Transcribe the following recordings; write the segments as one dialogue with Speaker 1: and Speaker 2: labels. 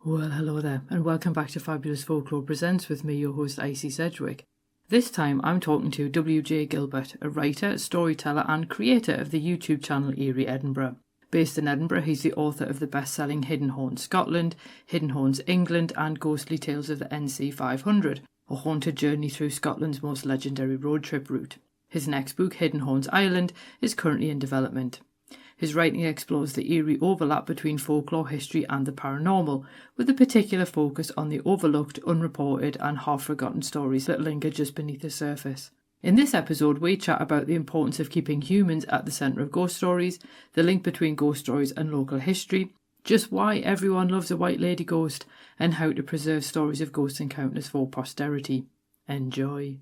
Speaker 1: Well, hello there, and welcome back to Fabulous Folklore Presents with me, your host, Icy Sedgwick. This time I'm talking to W.J. Gilbert, a writer, storyteller and creator of the YouTube channel Eerie Edinburgh. Based in Edinburgh, he's the author of the best-selling Hidden Haunts Scotland, Hidden Haunts England and Ghostly Tales of the NC 500, a haunted journey through Scotland's most legendary road trip route. His next book, Hidden Haunts Ireland, is currently in development. His writing explores the eerie overlap between folklore, history and the paranormal, with a particular focus on the overlooked, unreported and half-forgotten stories that linger just beneath the surface. In this episode, we chat about the importance of keeping humans at the centre of ghost stories, the link between ghost stories and local history, just why everyone loves a white lady ghost, and how to preserve stories of ghost encounters for posterity. Enjoy.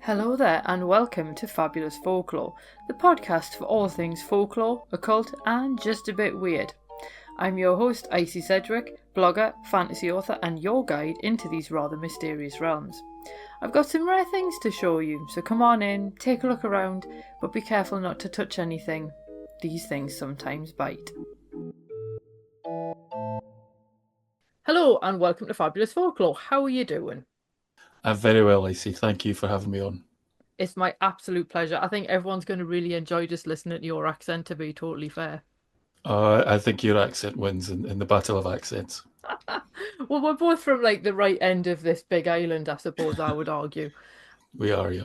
Speaker 1: Hello there and welcome to Fabulous Folklore, the podcast for all things folklore, occult and just a bit weird. I'm your host, Icy Sedgwick, blogger, fantasy author and your guide into these rather mysterious realms. I've got some rare things to show you, so come on in, take a look around, but be careful not to touch anything. These things sometimes bite. Hello and welcome to Fabulous Folklore. How are you doing?
Speaker 2: I'm very well, Icy. Thank you for having me on.
Speaker 1: It's my absolute pleasure. I think everyone's going to really enjoy just listening to your accent, to be totally fair.
Speaker 2: I think your accent wins in the battle of accents.
Speaker 1: Well, we're both from like the right end of this big island, I suppose I would argue.
Speaker 2: We are, yeah.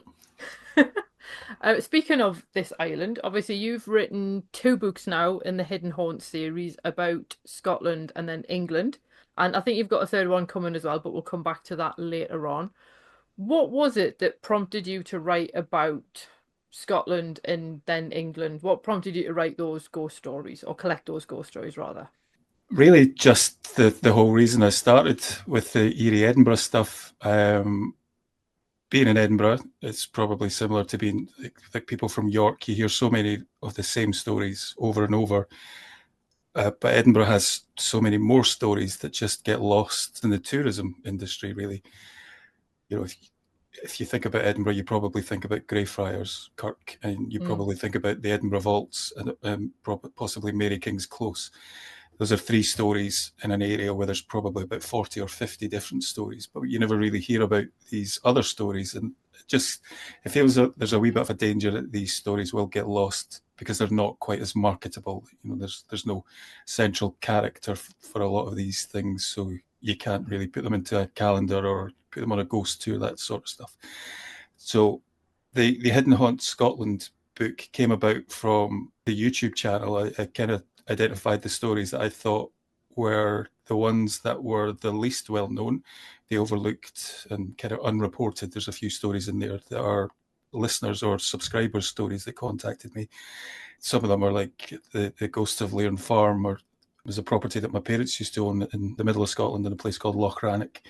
Speaker 1: Speaking of this island, obviously you've written 2 books now in the Hidden Haunts series about Scotland and then England. And I think you've got a third one coming as well, but we'll come back to that later on. What was it that prompted you to write about Scotland and then England? What prompted you to write those ghost stories, or collect those ghost stories rather?
Speaker 2: Really just the whole reason I started with the Eerie Edinburgh stuff. Being in Edinburgh, it's probably similar to being like people from York. You hear so many of the same stories over and over. But Edinburgh has so many more stories that just get lost in the tourism industry, really. You know, if you think about Edinburgh, you probably think about Greyfriars Kirk, and you probably think about the Edinburgh Vaults and possibly Mary King's Close. Those are 3 stories in an area where there's probably about 40 or 50 different stories, but you never really hear about these other stories. And it feels there's a wee bit of a danger that these stories will get lost because they're not quite as marketable. You know, there's no central character for a lot of these things, so you can't really put them into a calendar or put them on a ghost tour, that sort of stuff. So the Hidden Haunts Scotland book came about from the YouTube channel. I kind of identified the stories that I thought were the ones that were the least well known, the overlooked and kind of unreported. There's a few stories in there that are listeners or subscribers' stories that contacted me. Some of them are like the Ghost of Lairn Farm, or it was a property that my parents used to own in the middle of Scotland in a place called Loch Rannoch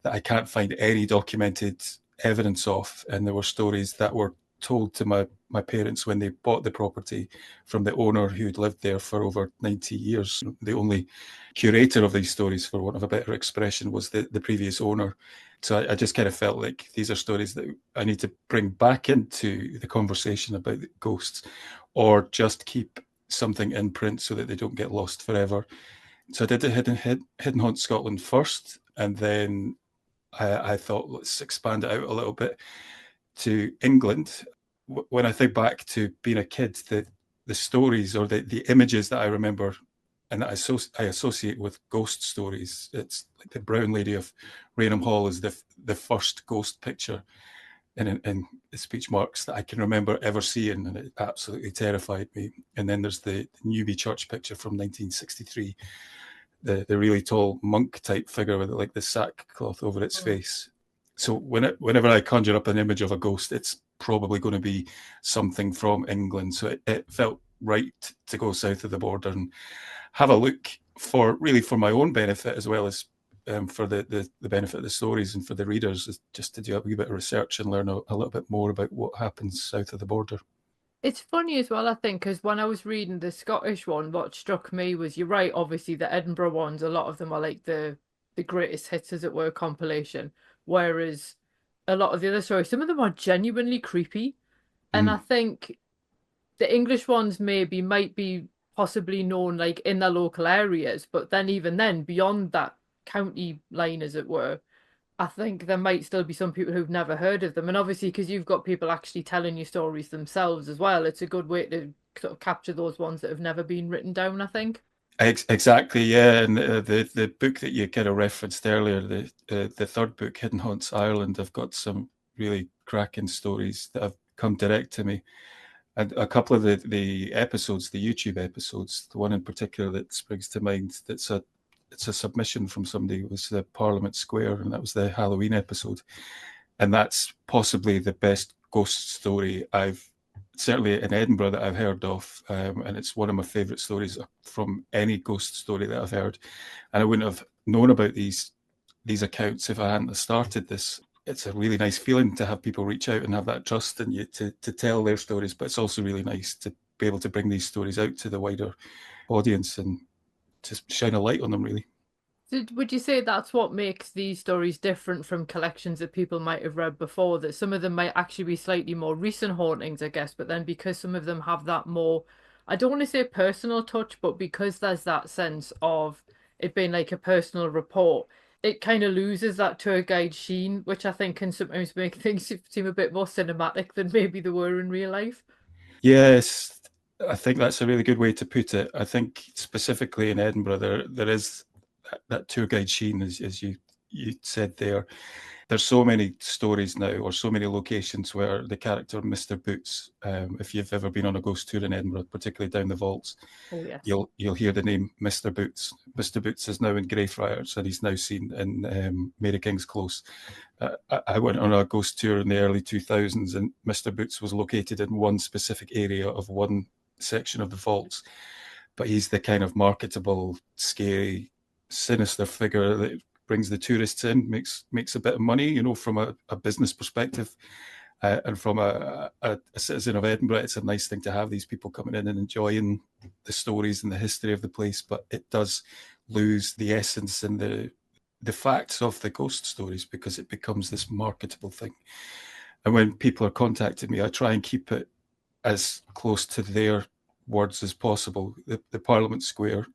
Speaker 2: that I can't find any documented evidence of. And there were stories that were told to my parents when they bought the property from the owner who'd lived there for over 90 years. The only curator of these stories, for want of a better expression, was the previous owner. So I just kind of felt like these are stories that I need to bring back into the conversation about ghosts, or just keep something in print so that they don't get lost forever. So I did the Hidden Haunts Scotland first, and then I thought, let's expand it out a little bit to England. When I think back to being a kid, the stories or the images that I remember and that I associate with ghost stories, it's like the Brown Lady of Rainham Hall is the first ghost picture in speech marks that I can remember ever seeing, and it absolutely terrified me. And then there's the Newby Church picture from 1963, the really tall monk type figure with like the sackcloth over its face. So whenever I conjure up an image of a ghost, it's probably going to be something from England. So it felt right to go south of the border and have a look for my own benefit, as well as for the benefit of the stories and for the readers, is just to do a wee bit of research and learn a little bit more about what happens south of the border.
Speaker 1: It's funny as well, I think, because when I was reading the Scottish one, what struck me was, you're right, obviously the Edinburgh ones, a lot of them are like the greatest hits, as it were, compilation, whereas a lot of the other stories, some of them are genuinely creepy. And I think the English ones might be possibly known like in their local areas, but then even then, beyond that county line, as it were, I think there might still be some people who've never heard of them. And obviously, because you've got people actually telling you stories themselves as well, it's a good way to sort of capture those ones that have never been written down, I think.
Speaker 2: Exactly, yeah. And the book that you kind of referenced earlier, the third book, Hidden Haunts Ireland, I've got some really cracking stories that have come direct to me. And a couple of the episodes, the YouTube episodes, the one in particular that springs to mind, it's a submission from somebody, was the Parliament Square, and that was the Halloween episode. And that's possibly the best ghost story I've certainly in Edinburgh that I've heard of, and it's one of my favourite stories from any ghost story that I've heard. And I wouldn't have known about these accounts if I hadn't started this. It's a really nice feeling to have people reach out and have that trust in you to tell their stories, but it's also really nice to be able to bring these stories out to the wider audience and just shine a light on them, really.
Speaker 1: So would you say that's what makes these stories different from collections that people might have read before? That some of them might actually be slightly more recent hauntings, I guess, but then because some of them have that more, I don't want to say personal touch, but because there's that sense of it being like a personal report, it kind of loses that tour guide sheen, which I think can sometimes make things seem a bit more cinematic than maybe they were in real life.
Speaker 2: Yes, I think that's a really good way to put it. I think specifically in Edinburgh, there is that tour guide sheen, as you said there. There's so many stories now, or so many locations where the character Mr. Boots, if you've ever been on a ghost tour in Edinburgh, particularly down the vaults,
Speaker 1: Oh, yes.
Speaker 2: you'll hear the name Mr. Boots. Mr. Boots is now in Greyfriars, and he's now seen in Mary King's Close. I went on a ghost tour in the early 2000s, and Mr. Boots was located in one specific area of one section of the vaults. But he's the kind of marketable, scary, sinister figure that brings the tourists in, makes a bit of money, from a business perspective. And from a citizen of Edinburgh, it's a nice thing to have these people coming in and enjoying the stories and the history of the place. But it does lose the essence and the facts of the ghost stories because it becomes this marketable thing. And when people are contacting me, I try and keep it as close to their words as possible. The Parliament Square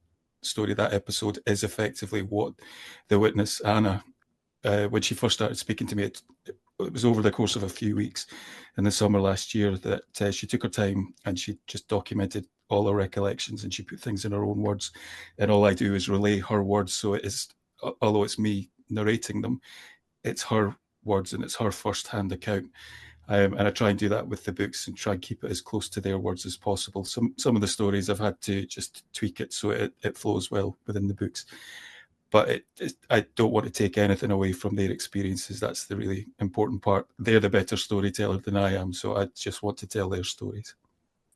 Speaker 2: story, that episode, is effectively what the witness, Anna, when she first started speaking to me, it was over the course of a few weeks in the summer last year that she took her time and she just documented all her recollections and she put things in her own words. And all I do is relay her words. So it is, although it's me narrating them, it's her words and it's her first-hand account. And I try and do that with the books and try and keep it as close to their words as possible. Some of the stories I've had to just tweak it so it flows well within the books. But I don't want to take anything away from their experiences. That's the really important part. They're the better storyteller than I am, so I just want to tell their stories.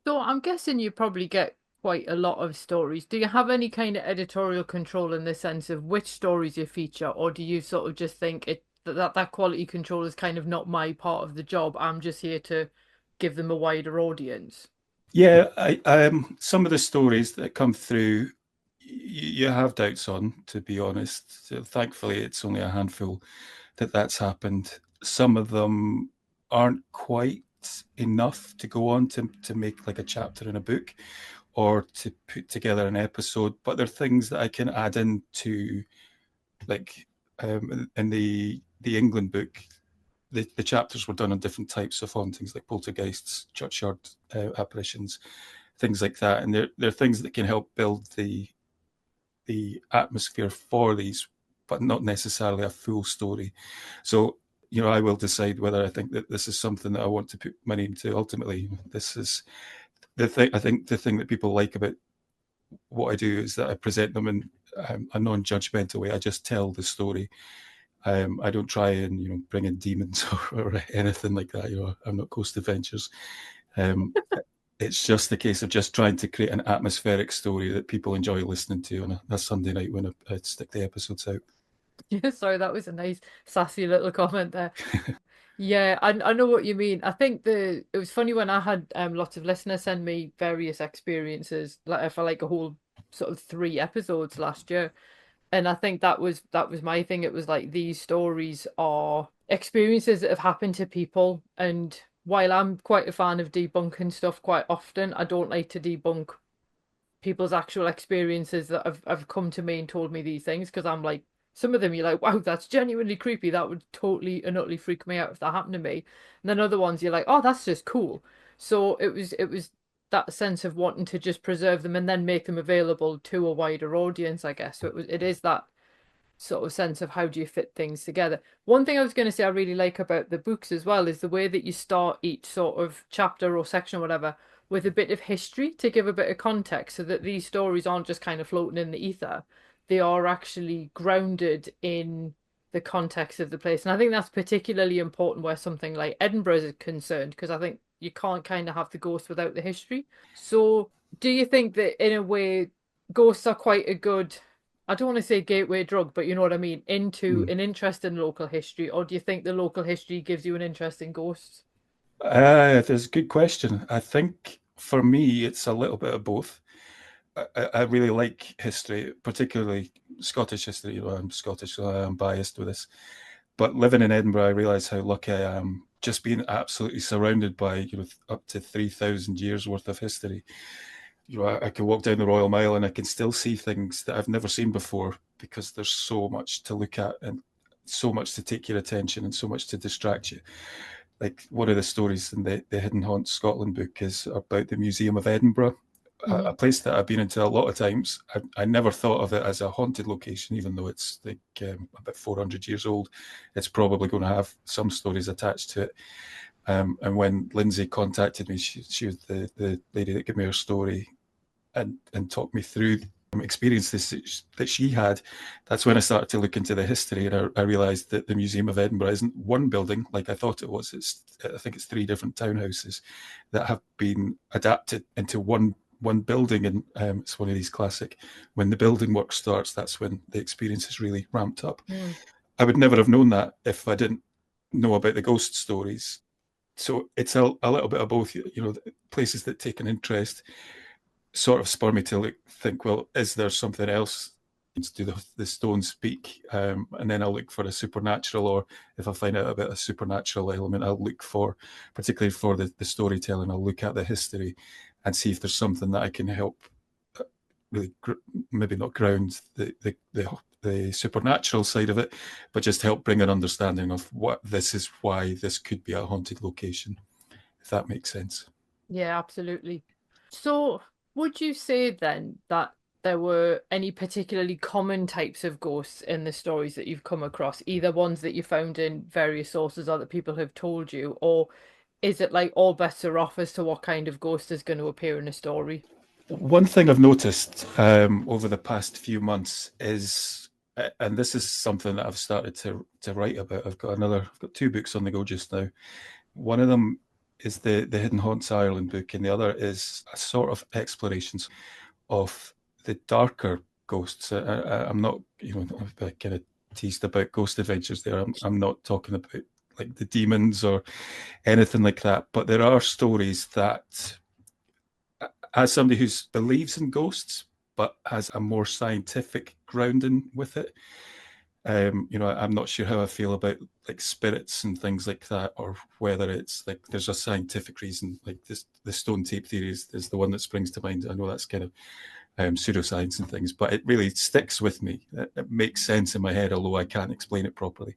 Speaker 1: So I'm guessing you probably get quite a lot of stories. Do you have any kind of editorial control in the sense of which stories you feature, or do you sort of just think that quality control is kind of not my part of the job? I'm just here to give them a wider audience.
Speaker 2: Yeah, some of the stories that come through, you have doubts on, to be honest. So thankfully, it's only a handful that's happened. Some of them aren't quite enough to go on to make like a chapter in a book or to put together an episode, but they're things that I can add into, like in the England book. The chapters were done on different types of hauntings, like poltergeists, churchyard apparitions, things like that, and they're things that can help build the atmosphere for these, but not necessarily a full story. So, I will decide whether I think that this is something that I want to put money into. Ultimately, this is the thing. I think the thing that people like about what I do is that I present them in a non-judgmental way. I just tell the story. I don't try and bring in demons or anything like that. I'm not Coast Adventures. Um, it's just a case of just trying to create an atmospheric story that people enjoy listening to on a Sunday night when I stick the episodes out.
Speaker 1: Yeah, sorry, that was a nice sassy little comment there. Yeah, I know what you mean. I think it was funny when I had lots of listeners send me various experiences like for like a whole sort of 3 episodes last year. And I think that was my thing. It was like these stories are experiences that have happened to people. And while I'm quite a fan of debunking stuff quite often, I don't like to debunk people's actual experiences that have come to me and told me these things, because I'm like, some of them you're like, wow, that's genuinely creepy. That would totally and utterly freak me out if that happened to me. And then other ones you're like, oh, that's just cool. So it was that sense of wanting to just preserve them and then make them available to a wider audience, I guess. So it is that sort of sense of how do you fit things together. One thing I was going to say I really like about the books as well is the way that you start each sort of chapter or section or whatever with a bit of history to give a bit of context so that these stories aren't just kind of floating in the ether. They are actually grounded in the context of the place. And I think that's particularly important where something like Edinburgh is concerned, because I think you can't kind of have the ghost without the history. So do you think that in a way ghosts are quite a good, I don't want to say gateway drug, but you know what I mean, into
Speaker 2: Mm.
Speaker 1: an interest in local history, or do you think the local history gives you an interest in ghosts?
Speaker 2: That's a good question. I think for me, it's a little bit of both. I really like history, particularly Scottish history. You know, I'm Scottish, so I'm biased with this. But living in Edinburgh, I realise how lucky I am. Just being absolutely surrounded by, up to 3,000 years worth of history. I can walk down the Royal Mile and I can still see things that I've never seen before because there's so much to look at and so much to take your attention and so much to distract you. Like one of the stories in the Hidden Haunts Scotland book is about the Museum of Edinburgh, a
Speaker 1: Hmm.
Speaker 2: place that I've been into a lot of times. I never thought of it as a haunted location, even though it's like about 400 years old. It's probably going to have some stories attached to it. And when Lindsay contacted me, she was the lady that gave me her story and talked me through experiences that she had. That's when I started to look into the history, and I realised that the Museum of Edinburgh isn't one building like I thought it was. I think it's three different townhouses that have been adapted into one building, and it's one of these classic. When the building work starts, that's when the experience is really ramped up.
Speaker 1: Mm.
Speaker 2: I would never have known that if I didn't know about the ghost stories. So it's a little bit of both. Places that take an interest sort of spur me to think, well, is there something else? Do the stones speak? And then I'll look for a supernatural, or if I find out about a supernatural element, I'll look for, particularly for the storytelling, I'll look at the history and see if there's something that I can help really maybe not ground the supernatural side of it, but just help bring an understanding of what this is, why this could be a haunted location, if that makes sense.
Speaker 1: Yeah, absolutely. So, would you say then that there were any particularly common types of ghosts in the stories that you've come across, either ones that you found in various sources or that people have told you, or is it like all bets are off as to what kind of ghost is going to appear in a story?
Speaker 2: One thing I've noticed over the past few months is, and this is something that I've started to write about. I've got two books on the go just now. One of them is the Hidden Haunts Ireland book, and the other is a sort of explorations of the darker ghosts. I'm not, I kind of teased about ghost adventures there. I'm not talking about like the demons or anything like that, but there are stories that, as somebody who believes in ghosts but has a more scientific grounding with it, I'm not sure how I feel about like spirits and things like that, or whether it's like there's a scientific reason. Like this, the stone tape theory is the one that springs to mind. I know that's kind of pseudoscience and things, but it really sticks with me. It makes sense in my head, although I can't explain it properly.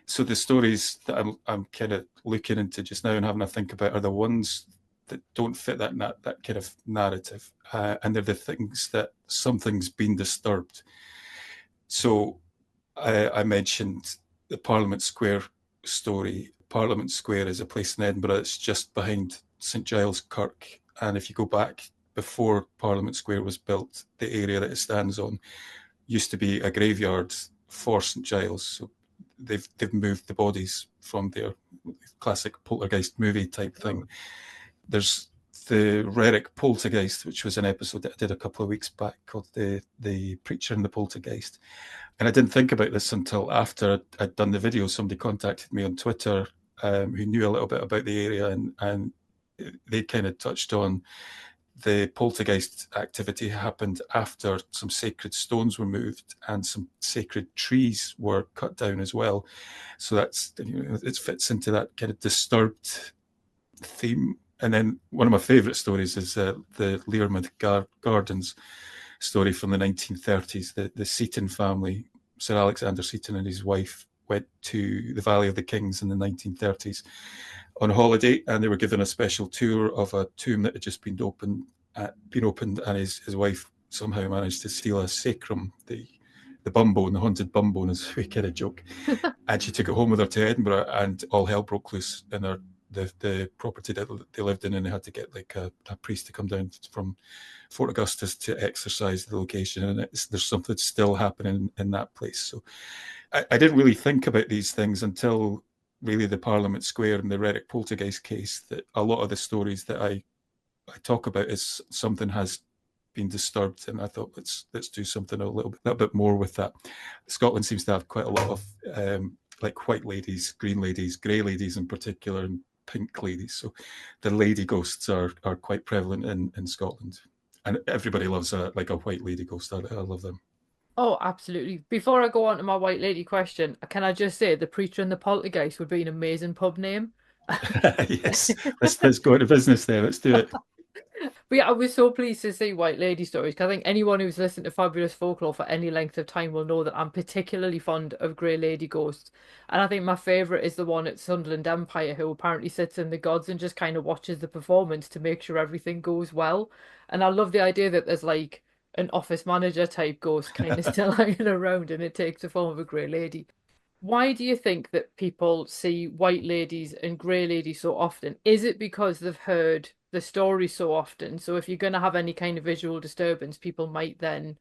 Speaker 2: So the stories that I'm kind of looking into just now and having a think about are the ones that don't fit that kind of narrative, and they're the things that something's been disturbed. So I mentioned the Parliament Square story. Parliament Square is a place in Edinburgh that's just behind St Giles Kirk, and if you go back before Parliament Square was built, the area that it stands on used to be a graveyard for St Giles. So they've moved the bodies from their classic poltergeist movie type thing. There's the Rerick Poltergeist, which was an episode that I did a couple of weeks back called the Preacher and the Poltergeist. And I didn't think about this until after I'd done the video. Somebody contacted me on Twitter who knew a little bit about the area, and they kind of touched on the poltergeist activity happened after some sacred stones were moved and some sacred trees were cut down as well. So it fits into that kind of disturbed theme. And then one of my favourite stories is the Learmouth Gardens story from the 1930s. The Seton family, Sir Alexander Seton and his wife, went to the Valley of the Kings in the 1930s on holiday, and they were given a special tour of a tomb that had just been opened, and his wife somehow managed to steal a sacrum, the bum bone, the haunted bum bone, as we kind of joke, and she took it home with her to Edinburgh, and all hell broke loose in the property that they lived in, and they had to get like a priest to come down from Fort Augustus to exorcise the location, and there's something still happening in that place. So I didn't really think about these things until really the Parliament Square and the Reddick Poltergeist case, that a lot of the stories that I talk about is something has been disturbed, and I thought let's do something a little bit more with that. Scotland seems to have quite a lot of like white ladies, green ladies, grey ladies in particular, and pink ladies. So the lady ghosts are quite prevalent in Scotland, and everybody loves a white lady ghost. I love them.
Speaker 1: Oh, absolutely. Before I go on to my white lady question, can I just say the Preacher and the Poltergeist would be an amazing pub name?
Speaker 2: Yes, let's go into business there. Let's do it.
Speaker 1: But yeah, I was so pleased to see White Lady stories because I think anyone who's listened to Fabulous Folklore for any length of time will know that I'm particularly fond of Grey Lady ghosts. And I think my favourite is the one at Sunderland Empire, who apparently sits in the gods and just kind of watches the performance to make sure everything goes well. And I love the idea that there's like an office manager type ghost kind of still hanging around and it takes the form of a Grey Lady. Why do you think that people see white ladies and grey ladies so often? Is it because they've heard the story so often? So if you're going to have any kind of visual disturbance, people might then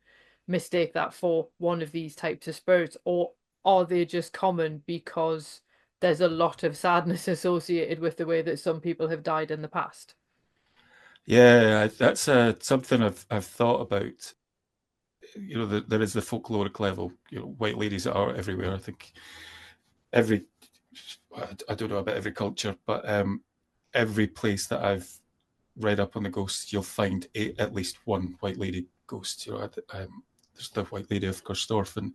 Speaker 1: mistake that for one of these types of spirits, or are they just common because there's a lot of sadness associated with the way that some people have died in the past?
Speaker 2: Yeah, that's something I've thought about. You know, there is the folkloric level. You know, white ladies are everywhere. I think every I don't know about every culture, but every place that I've read up on the ghosts, you'll find at least one white lady ghost. You know, there's the White Lady of Corstorphine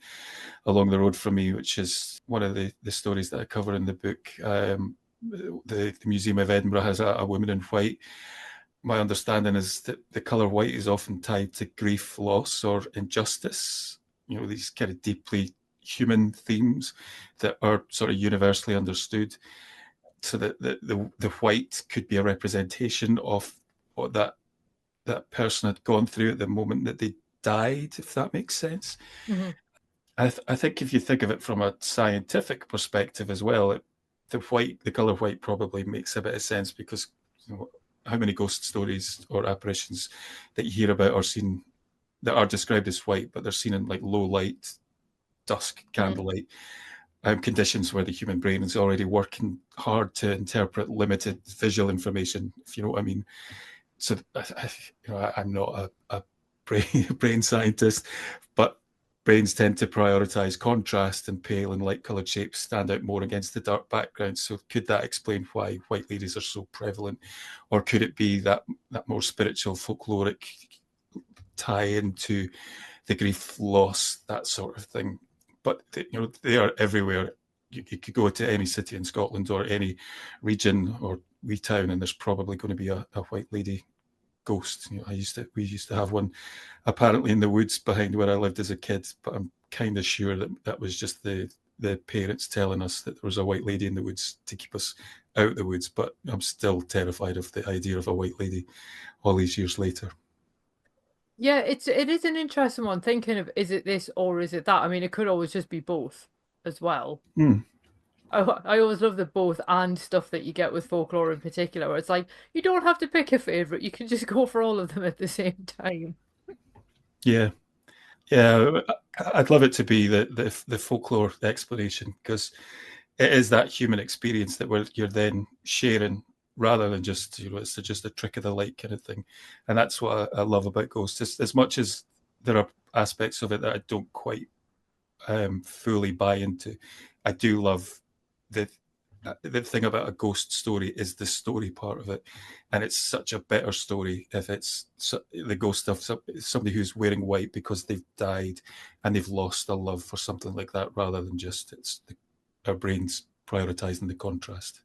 Speaker 2: along the road from me, which is one of the stories that I cover in the book. The Museum of Edinburgh has a woman in white. My understanding is that the colour white is often tied to grief, loss, or injustice. You know, these kind of deeply human themes that are sort of universally understood. So that the white could be a representation of what that person had gone through at the moment that they died, if that makes sense.
Speaker 1: Hmm.
Speaker 2: I think if you think of it from a scientific perspective as well, the color white probably makes a bit of sense because you know, how many ghost stories or apparitions that you hear about are seen that are described as white, but they're seen in like low light, dusk,
Speaker 1: Hmm.
Speaker 2: candlelight conditions where the human brain is already working hard to interpret limited visual information, if you know what I mean. So, I'm not a brain scientist, but brains tend to prioritize contrast, and pale and light colored shapes stand out more against the dark background. So could that explain why white ladies are so prevalent? Or could it be that more spiritual, folkloric tie into the grief, loss, that sort of thing? But they are everywhere. You could go to any city in Scotland or any region or wee town, and there's probably going to be a white lady ghost. You know, we used to have one apparently in the woods behind where I lived as a kid, but I'm kind of sure that was just the parents telling us that there was a white lady in the woods to keep us out of the woods. But I'm still terrified of the idea of a white lady all these years later.
Speaker 1: Yeah, it is an interesting one. Thinking of is it this or is it that? I mean, it could always just be both as well.
Speaker 2: Mm.
Speaker 1: I always love the both and stuff that you get with folklore in particular, where it's like you don't have to pick a favorite, you can just go for all of them at the same time.
Speaker 2: Yeah, yeah. I'd love it to be the folklore explanation because it is that human experience that you're then sharing rather than just it's just a trick of the light kind of thing, and that's what I love about ghosts. As much as there are aspects of it that I don't quite fully buy into, I do love the the thing about a ghost story is the story part of it, and it's such a better story if it's the ghost of somebody who's wearing white because they've died and they've lost a love for something like that, rather than just our brains prioritizing the contrast.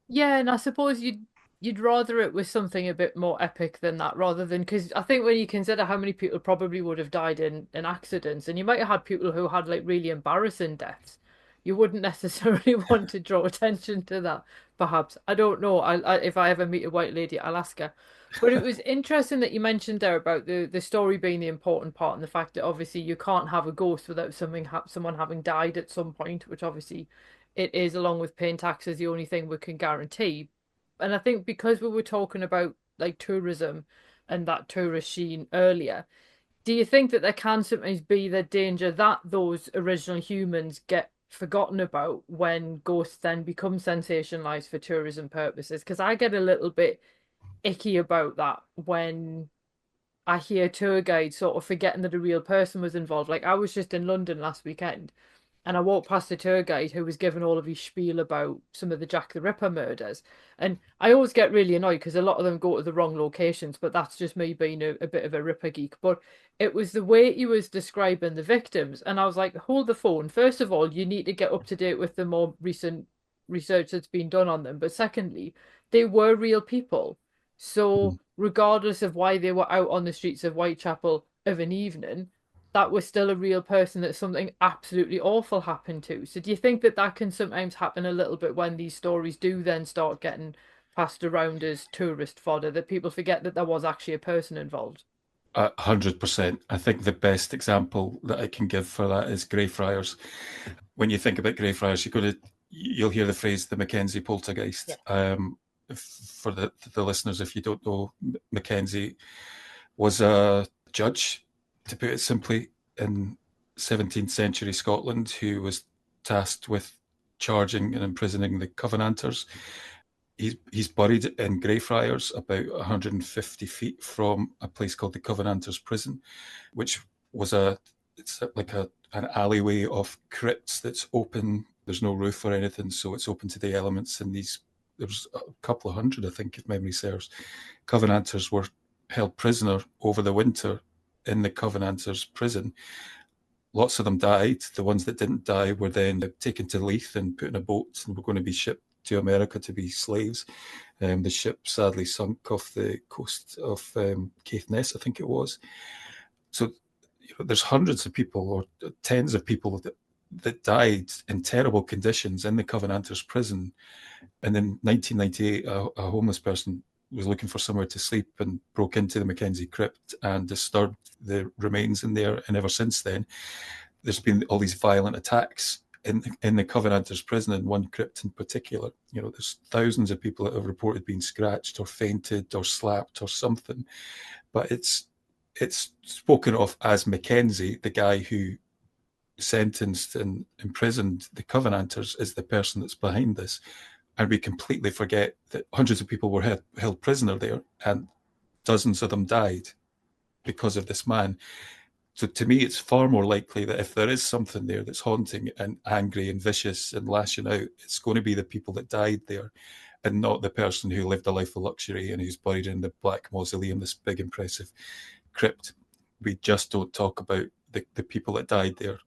Speaker 1: Yeah, and I suppose you you'd rather it was something a bit more epic than that, rather than because I think when you consider how many people probably would have died in accidents, and you might have had people who had like really embarrassing deaths, you wouldn't necessarily want to draw attention to that. Perhaps I don't know. If I ever meet a white lady, I'll ask her. But it was interesting that you mentioned there about the story being the important part, and the fact that obviously you can't have a ghost without someone having died at some point, which obviously it is, along with paying taxes, the only thing we can guarantee. And I think because we were talking about like tourism and that tourist sheen earlier, do you think that there can sometimes be the danger that those original humans get forgotten about when ghosts then become sensationalized for tourism purposes? Because I get a little bit icky about that when I hear tour guides sort of forgetting that a real person was involved. Like I was just in London last weekend and I walked past a tour guide who was giving all of his spiel about some of the Jack the Ripper murders. And I always get really annoyed because a lot of them go to the wrong locations, but that's just me being a bit of a Ripper geek. But it was the way he was describing the victims. And I was like, hold the phone. First of all, you need to get up to date with the more recent research that's been done on them. But secondly, they were real people. So, regardless of why they were out on the streets of Whitechapel of an evening, that was still a real person that something absolutely awful happened to. So do you think that that can sometimes happen a little bit when these stories do then start getting passed around as tourist fodder, that people forget that there was actually a person involved?
Speaker 2: 100%. I think the best example that I can give for that is Greyfriars. When you think about Greyfriars, you'll hear the phrase the Mackenzie
Speaker 1: Yeah.
Speaker 2: poltergeist. For the listeners, if you don't know, Mackenzie was a judge, to put it simply, in 17th century Scotland, who was tasked with charging and imprisoning the Covenanters. He's buried in Greyfriars, about 150 feet from a place called the Covenanters Prison, which was it's like an alleyway of crypts that's open. There's no roof or anything, so it's open to the elements. And there's a couple of hundred, I think, if memory serves. Covenanters were held prisoner over the winter in the Covenanters prison. Lots of them died. The ones that didn't die were then taken to Leith and put in a boat and were going to be shipped to America to be slaves. The ship sadly sunk off the coast of Caithness, I think it was. So there's hundreds of people or tens of people that died in terrible conditions in the Covenanters prison. And in 1998, a homeless person was looking for somewhere to sleep and broke into the Mackenzie crypt and disturbed the remains in there. And ever since then, there's been all these violent attacks in the Covenanters prison, in one crypt in particular. There's thousands of people that have reported being scratched or fainted or slapped or something. But it's spoken of as Mackenzie, the guy who sentenced and imprisoned the Covenanters, is the person that's behind this. And we completely forget that hundreds of people were held prisoner there and dozens of them died because of this man. So to me, it's far more likely that if there is something there that's haunting and angry and vicious and lashing out, it's going to be the people that died there and not the person who lived a life of luxury and who's buried in the Black Mausoleum, this big, impressive crypt. We just don't talk about the people that died there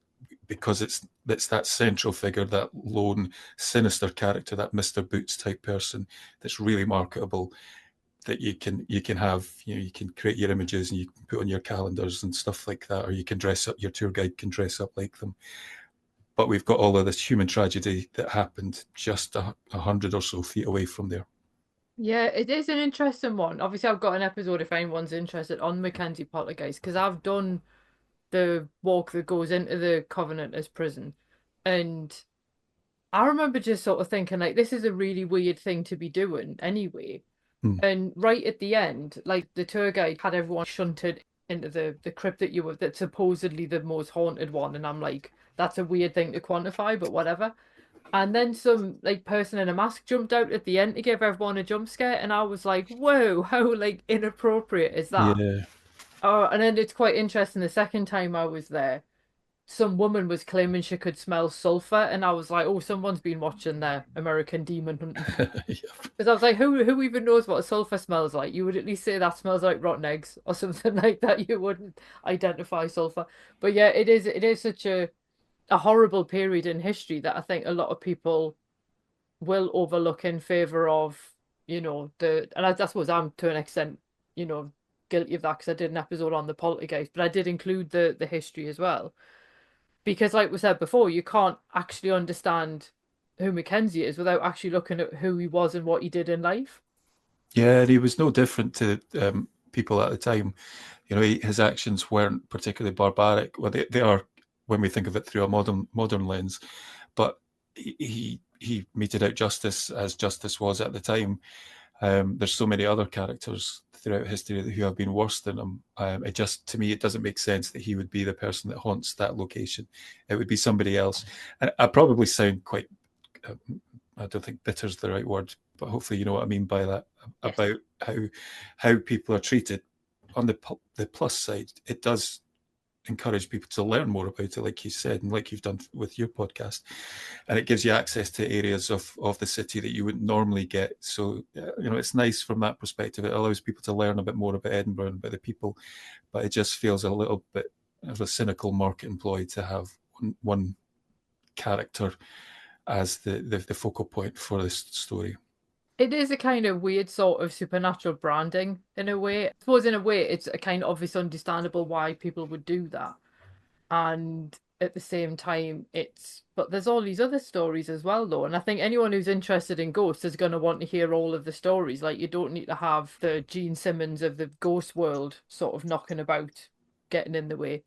Speaker 2: because it's that central figure, that lone, sinister character, that Mr. Boots type person that's really marketable, that you can have, you can create your images and you can put on your calendars and stuff like that, or you can dress up, your tour guide can dress up like them. But we've got all of this human tragedy that happened just 100 or so feet away from there.
Speaker 1: Yeah, it is an interesting one. Obviously, I've got an episode if anyone's interested on Mackenzie Poltergeist because I've done the walk that goes into the Covenanters prison, and I remember just sort of thinking like this is a really weird thing to be doing anyway.
Speaker 2: Hmm.
Speaker 1: And right at the end, like the tour guide had everyone shunted into the crypt that's supposedly the most haunted one, and I'm like, that's a weird thing to quantify, but whatever. And then some like person in a mask jumped out at the end to give everyone a jump scare, and I was like, whoa, how like inappropriate is that?
Speaker 2: Yeah.
Speaker 1: Oh, and then it's quite interesting. The second time I was there, some woman was claiming she could smell sulfur, and I was like, oh, someone's been watching their American Demon Hunting.
Speaker 2: Yeah.
Speaker 1: Because I was like, who even knows what a sulfur smells like? You would at least say that smells like rotten eggs or something like that. You wouldn't identify sulfur. But yeah, it is such a horrible period in history that I think a lot of people will overlook in favor of, and I suppose I'm to an extent, guilty of that because I did an episode on the poltergeist, but I did include the history as well. Because like we said before, you can't actually understand who Mackenzie is without actually looking at who he was and what he did in life.
Speaker 2: Yeah, and he was no different to people at the time. His actions weren't particularly barbaric. Well, they are when we think of it through a modern lens, but he meted out justice as justice was at the time. There's so many other characters throughout history who have been worse than him. It just, to me, it doesn't make sense that he would be the person that haunts that location. It would be somebody else. And I probably sound quite, I don't think bitter's the right word, but hopefully you know what I mean by that,
Speaker 1: Yes.
Speaker 2: about how people are treated. On the plus side, it does encourage people to learn more about it, like you said, and like you've done with your podcast. And it gives you access to areas of the city that you wouldn't normally get. So, it's nice from that perspective. It allows people to learn a bit more about Edinburgh and about the people, but it just feels a little bit of a cynical market employee to have one character as the focal point for this story.
Speaker 1: It is a kind of weird sort of supernatural branding in a way. I suppose in a way it's a kind of obviously understandable why people would do that. And at the same time, but there's all these other stories as well, though. And I think anyone who's interested in ghosts is going to want to hear all of the stories. Like, you don't need to have the Gene Simmons of the ghost world sort of knocking about, getting in the way.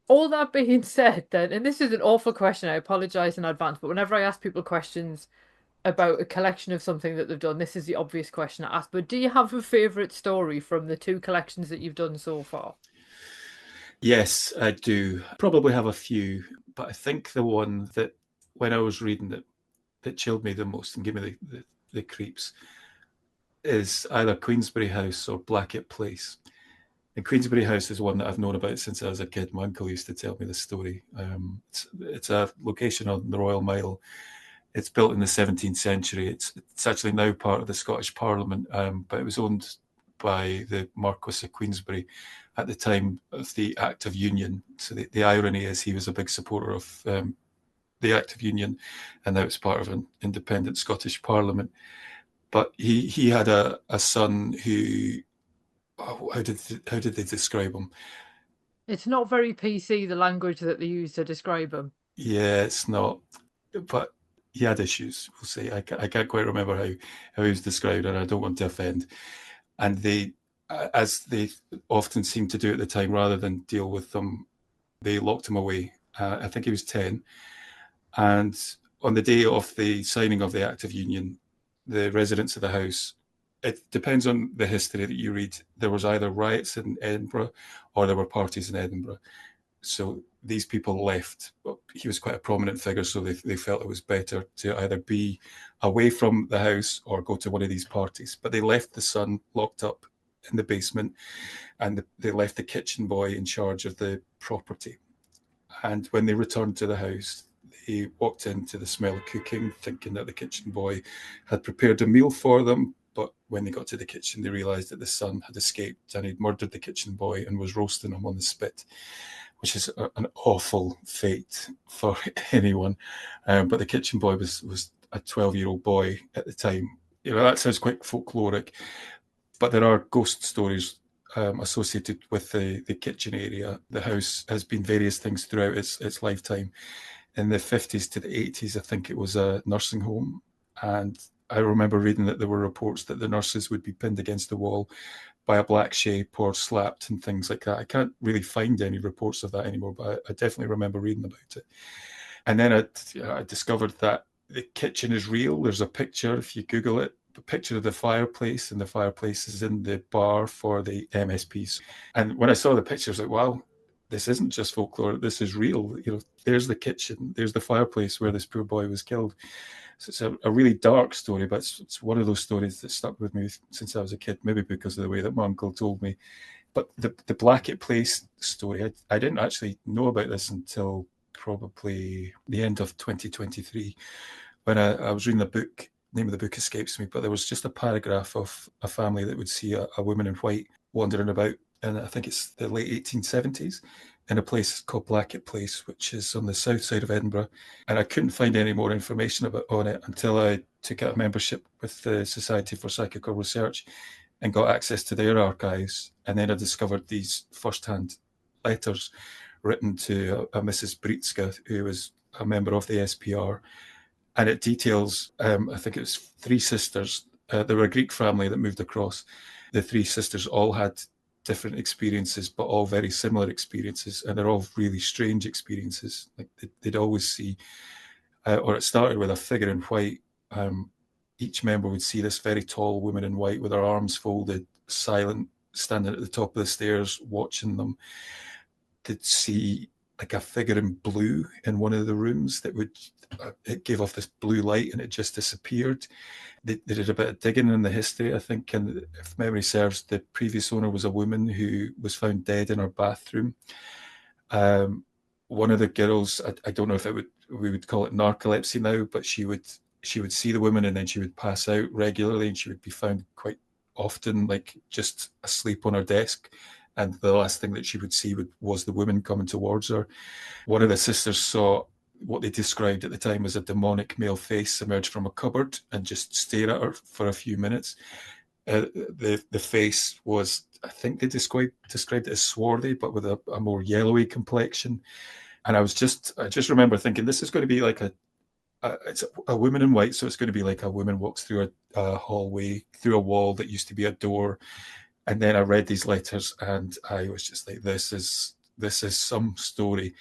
Speaker 1: All that being said, then, and this is an awful question, I apologize in advance, but whenever I ask people questions about a collection of something that they've done, this is the obvious question I ask. But do you have a favourite story from the two collections that you've done so far?
Speaker 2: Yes, I do. Probably have a few, but I think the one that when I was reading it that chilled me the most and gave me the creeps is either Queensberry House or Blackett Place. And Queensberry House is one that I've known about since I was a kid. My uncle used to tell me the story. It's a location on the Royal Mile. It's built in the 17th century. It's actually now part of the Scottish Parliament, but it was owned by the Marquis of Queensberry at the time of the Act of Union. So the irony is he was a big supporter of the Act of Union, and now it's part of an independent Scottish Parliament. But he had a son who, how did they describe him?
Speaker 1: It's not very PC, the language that they use to describe them.
Speaker 2: Yeah, it's not, but he had issues. We'll say I can't quite remember how he was described, and I don't want to offend. And they, as they often seemed to do at the time, rather than deal with them, they locked him away. I think he was 10. And on the day of the signing of the Act of Union, the residents of the house, it depends on the history that you read, there was either riots in Edinburgh or there were parties in Edinburgh. So these people left. Well, he was quite a prominent figure, so they felt it was better to either be away from the house or go to one of these parties. But they left the son locked up in the basement, and they left the kitchen boy in charge of the property. And when they returned to the house, they walked into the smell of cooking, thinking that the kitchen boy had prepared a meal for them. But when they got to the kitchen, they realised that the son had escaped and he'd murdered the kitchen boy and was roasting him on the spit, which is an awful fate for anyone. But the kitchen boy was a 12-year-old boy at the time. That sounds quite folkloric, but there are ghost stories associated with the kitchen area. The house has been various things throughout its lifetime. In the 50s to the 80s, I think it was a nursing home. And I remember reading that there were reports that the nurses would be pinned against the wall by a black shape or slapped and things like that. I can't really find any reports of that anymore, but I definitely remember reading about it. And then I discovered that the kitchen is real. There's a picture, if you Google it, a picture of the fireplace, and the fireplace is in the bar for the MSPs. And when I saw the picture, I was like, wow, this isn't just folklore. This is real. There's the kitchen. There's the fireplace where this poor boy was killed. So it's a really dark story, but it's one of those stories that stuck with me since I was a kid, maybe because of the way that my uncle told me. But the Blackett Place story, I didn't actually know about this until probably the end of 2023, when I was reading the book. Name of the book escapes me, but there was just a paragraph of a family that would see a woman in white wandering about, and I think it's the late 1870s. in a place called Blackett Place, which is on the south side of Edinburgh. And I couldn't find any more information on it until I took out a membership with the Society for Psychical Research and got access to their archives. And then I discovered these first-hand letters written to a Mrs. Britska, who was a member of the SPR. And it details, I think it was three sisters. They were a Greek family that moved across. The three sisters all had different experiences, but all very similar experiences. And they're all really strange experiences. Like they'd always see, or it started with a figure in white. Each member would see this very tall woman in white with her arms folded, silent, standing at the top of the stairs, watching them. They'd see like a figure in blue in one of the rooms that would, it gave off this blue light and it just disappeared. They did a bit of digging in the history, I think, and if memory serves, the previous owner was a woman who was found dead in her bathroom. One of the girls, I don't know if we would call it narcolepsy now, but she would see the woman and then she would pass out regularly, and she would be found quite often like just asleep on her desk. And the last thing that she would see was the woman coming towards her. One of the sisters saw what they described at the time as a demonic male face emerge from a cupboard and just stare at her for a few minutes. The face was, I think they described it as swarthy, but with a more yellowy complexion. And I just remember thinking, this is going to be like it's a woman in white, so it's going to be like a woman walks through a hallway, through a wall that used to be a door. And then I read these letters and I was just like, this is some story.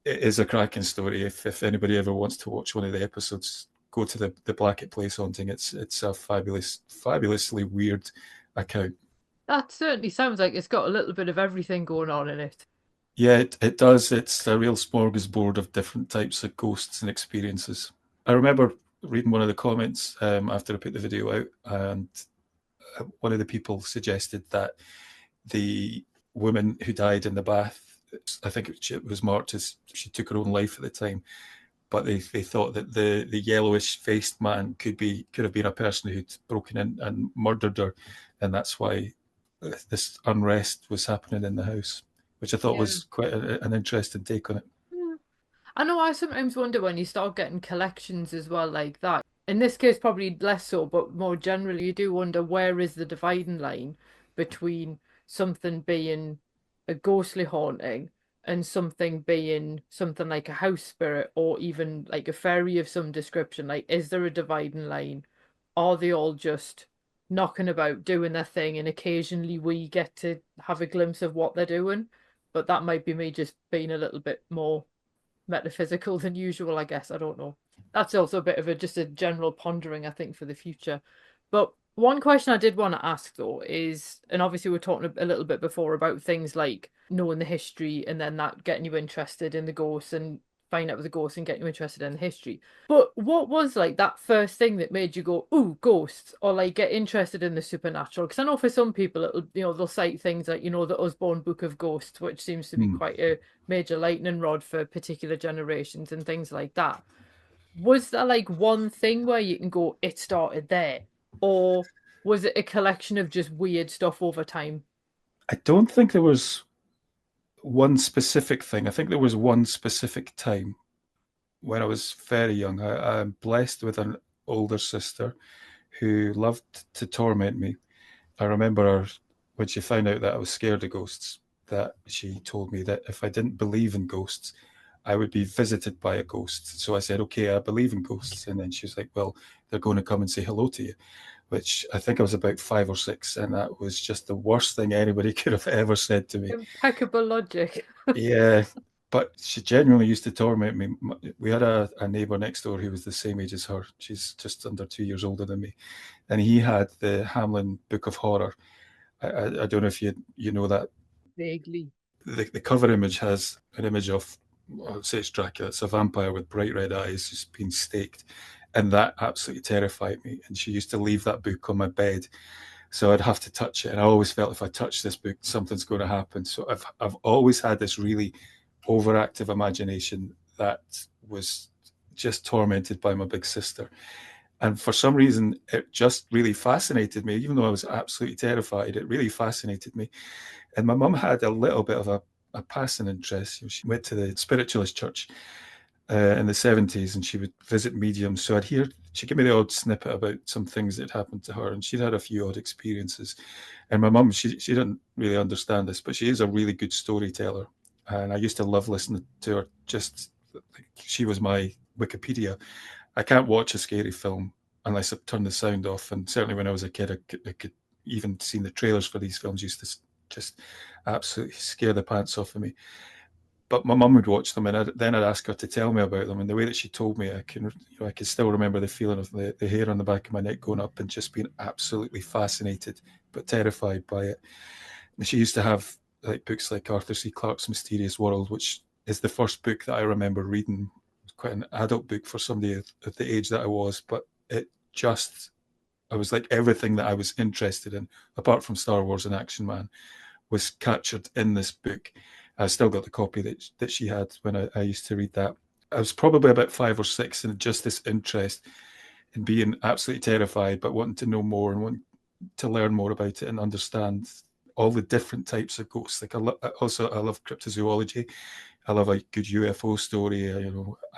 Speaker 2: It is a cracking story. If anybody ever wants to watch one of the episodes, go to the Blackett Place haunting. It's a fabulously weird account.
Speaker 1: That certainly sounds like it's got a little bit of everything going on in it.
Speaker 2: Yeah, it does. It's a real smorgasbord of different types of ghosts and experiences. I remember reading one of the comments after I put the video out, and one of the people suggested that the woman who died in the bath, I think it was marked as she took her own life at the time, but they thought that the yellowish faced man could have been a person who'd broken in and murdered her, and that's why this unrest was happening in the house, which I thought was quite an interesting take on it.
Speaker 1: Yeah. I know I sometimes wonder when you start getting collections as well like that. In this case, probably less so, but more generally, you do wonder where is the dividing line between something being a ghostly haunting and something being something like a house spirit or even like a fairy of some description. Like, is there a dividing line? Are they all just knocking about doing their thing and occasionally we get to have a glimpse of what they're doing? But that might be me just being a little bit more metaphysical than usual, I guess. I don't know. That's also a bit of just a general pondering, I think, for the future. But one question I did want to ask though is, and obviously we're talking a little bit before about things like knowing the history and then that getting you interested in the ghosts and finding out with the ghosts and getting you interested in the history. But what was like that first thing that made you go, ooh, ghosts, or like get interested in the supernatural? Because I know for some people it'll, they'll cite things like, the Usborne Book of Ghosts, which seems to be quite a major lightning rod for particular generations and things like that. Was there like one thing where you can go, it started there? Or was it a collection of just weird stuff over time?
Speaker 2: I don't think there was one specific thing. I think there was one specific time when I was very young. I'm blessed with an older sister who loved to torment me. I remember her when she found out that I was scared of ghosts, that she told me that if I didn't believe in ghosts, I would be visited by a ghost. So I said, okay, I believe in ghosts. And then she was like, well, they're going to come and say hello to you, which I think I was about 5 or 6. And that was just the worst thing anybody could have ever said to me.
Speaker 1: Impeccable logic.
Speaker 2: Yeah, but she genuinely used to torment me. We had a neighbor next door who was the same age as her. She's just under 2 years older than me. And he had the Hamlin Book of Horror. I don't know if you know that.
Speaker 1: Vaguely.
Speaker 2: The cover image has an image of, I'll say it's Dracula. It's a vampire with bright red eyes just being staked. And that absolutely terrified me. And she used to leave that book on my bed. So I'd have to touch it. And I always felt if I touch this book, something's going to happen. So I've always had this really overactive imagination that was just tormented by my big sister. And for some reason, it just really fascinated me. Even though I was absolutely terrified, it really fascinated me. And my mum had a little bit of a passing interest. She went to the spiritualist church in the 70s, and she would visit mediums. So I'd hear, she'd give me the odd snippet about some things that happened to her, and she'd had a few odd experiences. And my mum, she didn't really understand this, but she is a really good storyteller. And I used to love listening to her. Just, she was my Wikipedia. I can't watch a scary film unless I turn the sound off. And certainly when I was a kid, I could even seen the trailers for these films used to just absolutely scare the pants off of me. But my mum would watch them, and then I'd ask her to tell me about them. And the way that she told me, I can still remember the feeling of the hair on the back of my neck going up, and just being absolutely fascinated but terrified by it. And she used to have like books like Arthur C. Clarke's Mysterious World, which is the first book that I remember reading. Quite an adult book for somebody at the age that I was, but it just, I was like, everything that I was interested in, apart from Star Wars and Action Man, was captured in this book. I still got the copy that she had when I used to read that. I was probably about 5 or 6, and just this interest in being absolutely terrified, but wanting to know more and wanting to learn more about it and understand all the different types of ghosts. Like I love cryptozoology. I love a good UFO story.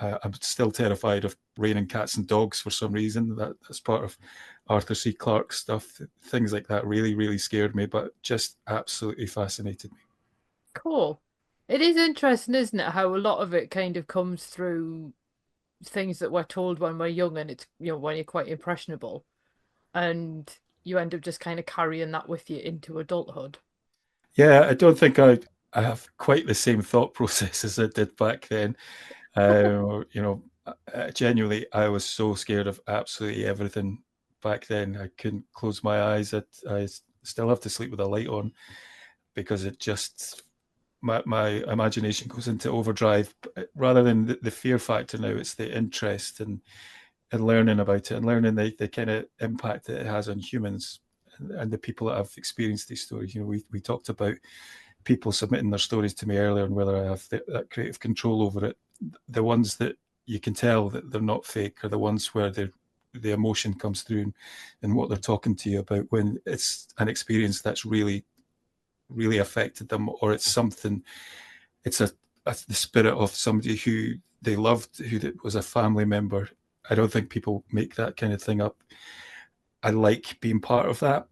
Speaker 2: I'm still terrified of raining cats and dogs for some reason. That's part of Arthur C. Clarke stuff. Things like that really, really scared me, but just absolutely fascinated me.
Speaker 1: Cool. It is interesting, isn't it, how a lot of it kind of comes through things that we're told when we're young and it's, when you're quite impressionable and you end up just kind of carrying that with you into adulthood.
Speaker 2: Yeah, I don't think I have quite the same thought process as I did back then. Genuinely, I was so scared of absolutely everything back then. I couldn't close my eyes. I still have to sleep with a light on because it just, my imagination goes into overdrive. But rather than the fear factor now, it's the interest and learning about it and learning the kind of impact that it has on humans and the people that have experienced these stories. We talked about people submitting their stories to me earlier and whether I have that creative control over it. The ones that you can tell that they're not fake are the ones where the emotion comes through and what they're talking to you about, when it's an experience that's really, really affected them, or it's something, it's the spirit of somebody who they loved, who was a family member. I don't think people make that kind of thing up. I like being part of that.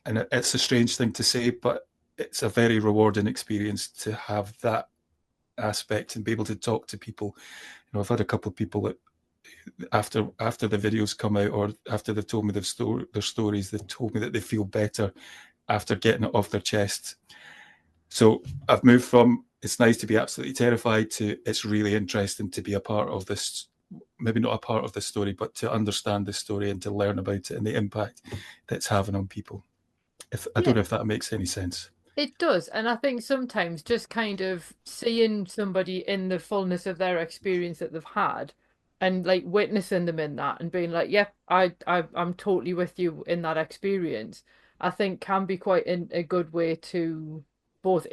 Speaker 2: And it's a strange thing to say, but it's a very rewarding experience to have that aspect and be able to talk to people. I've had a couple of people that after the videos come out, or after they've told me their stories, they've told me that they feel better after getting it off their chest. So I've moved from it's nice to be absolutely terrified to it's really interesting to be a part of this, maybe not a part of the story, but to understand the story and to learn about it and the impact that's having on people. If I don't
Speaker 1: Yeah.
Speaker 2: know if that makes any sense.
Speaker 1: It does. And I think sometimes just kind of seeing somebody in the fullness of their experience that they've had and like witnessing them in that and being like, yep, I'm totally with you in that experience, I think can be quite a good way to both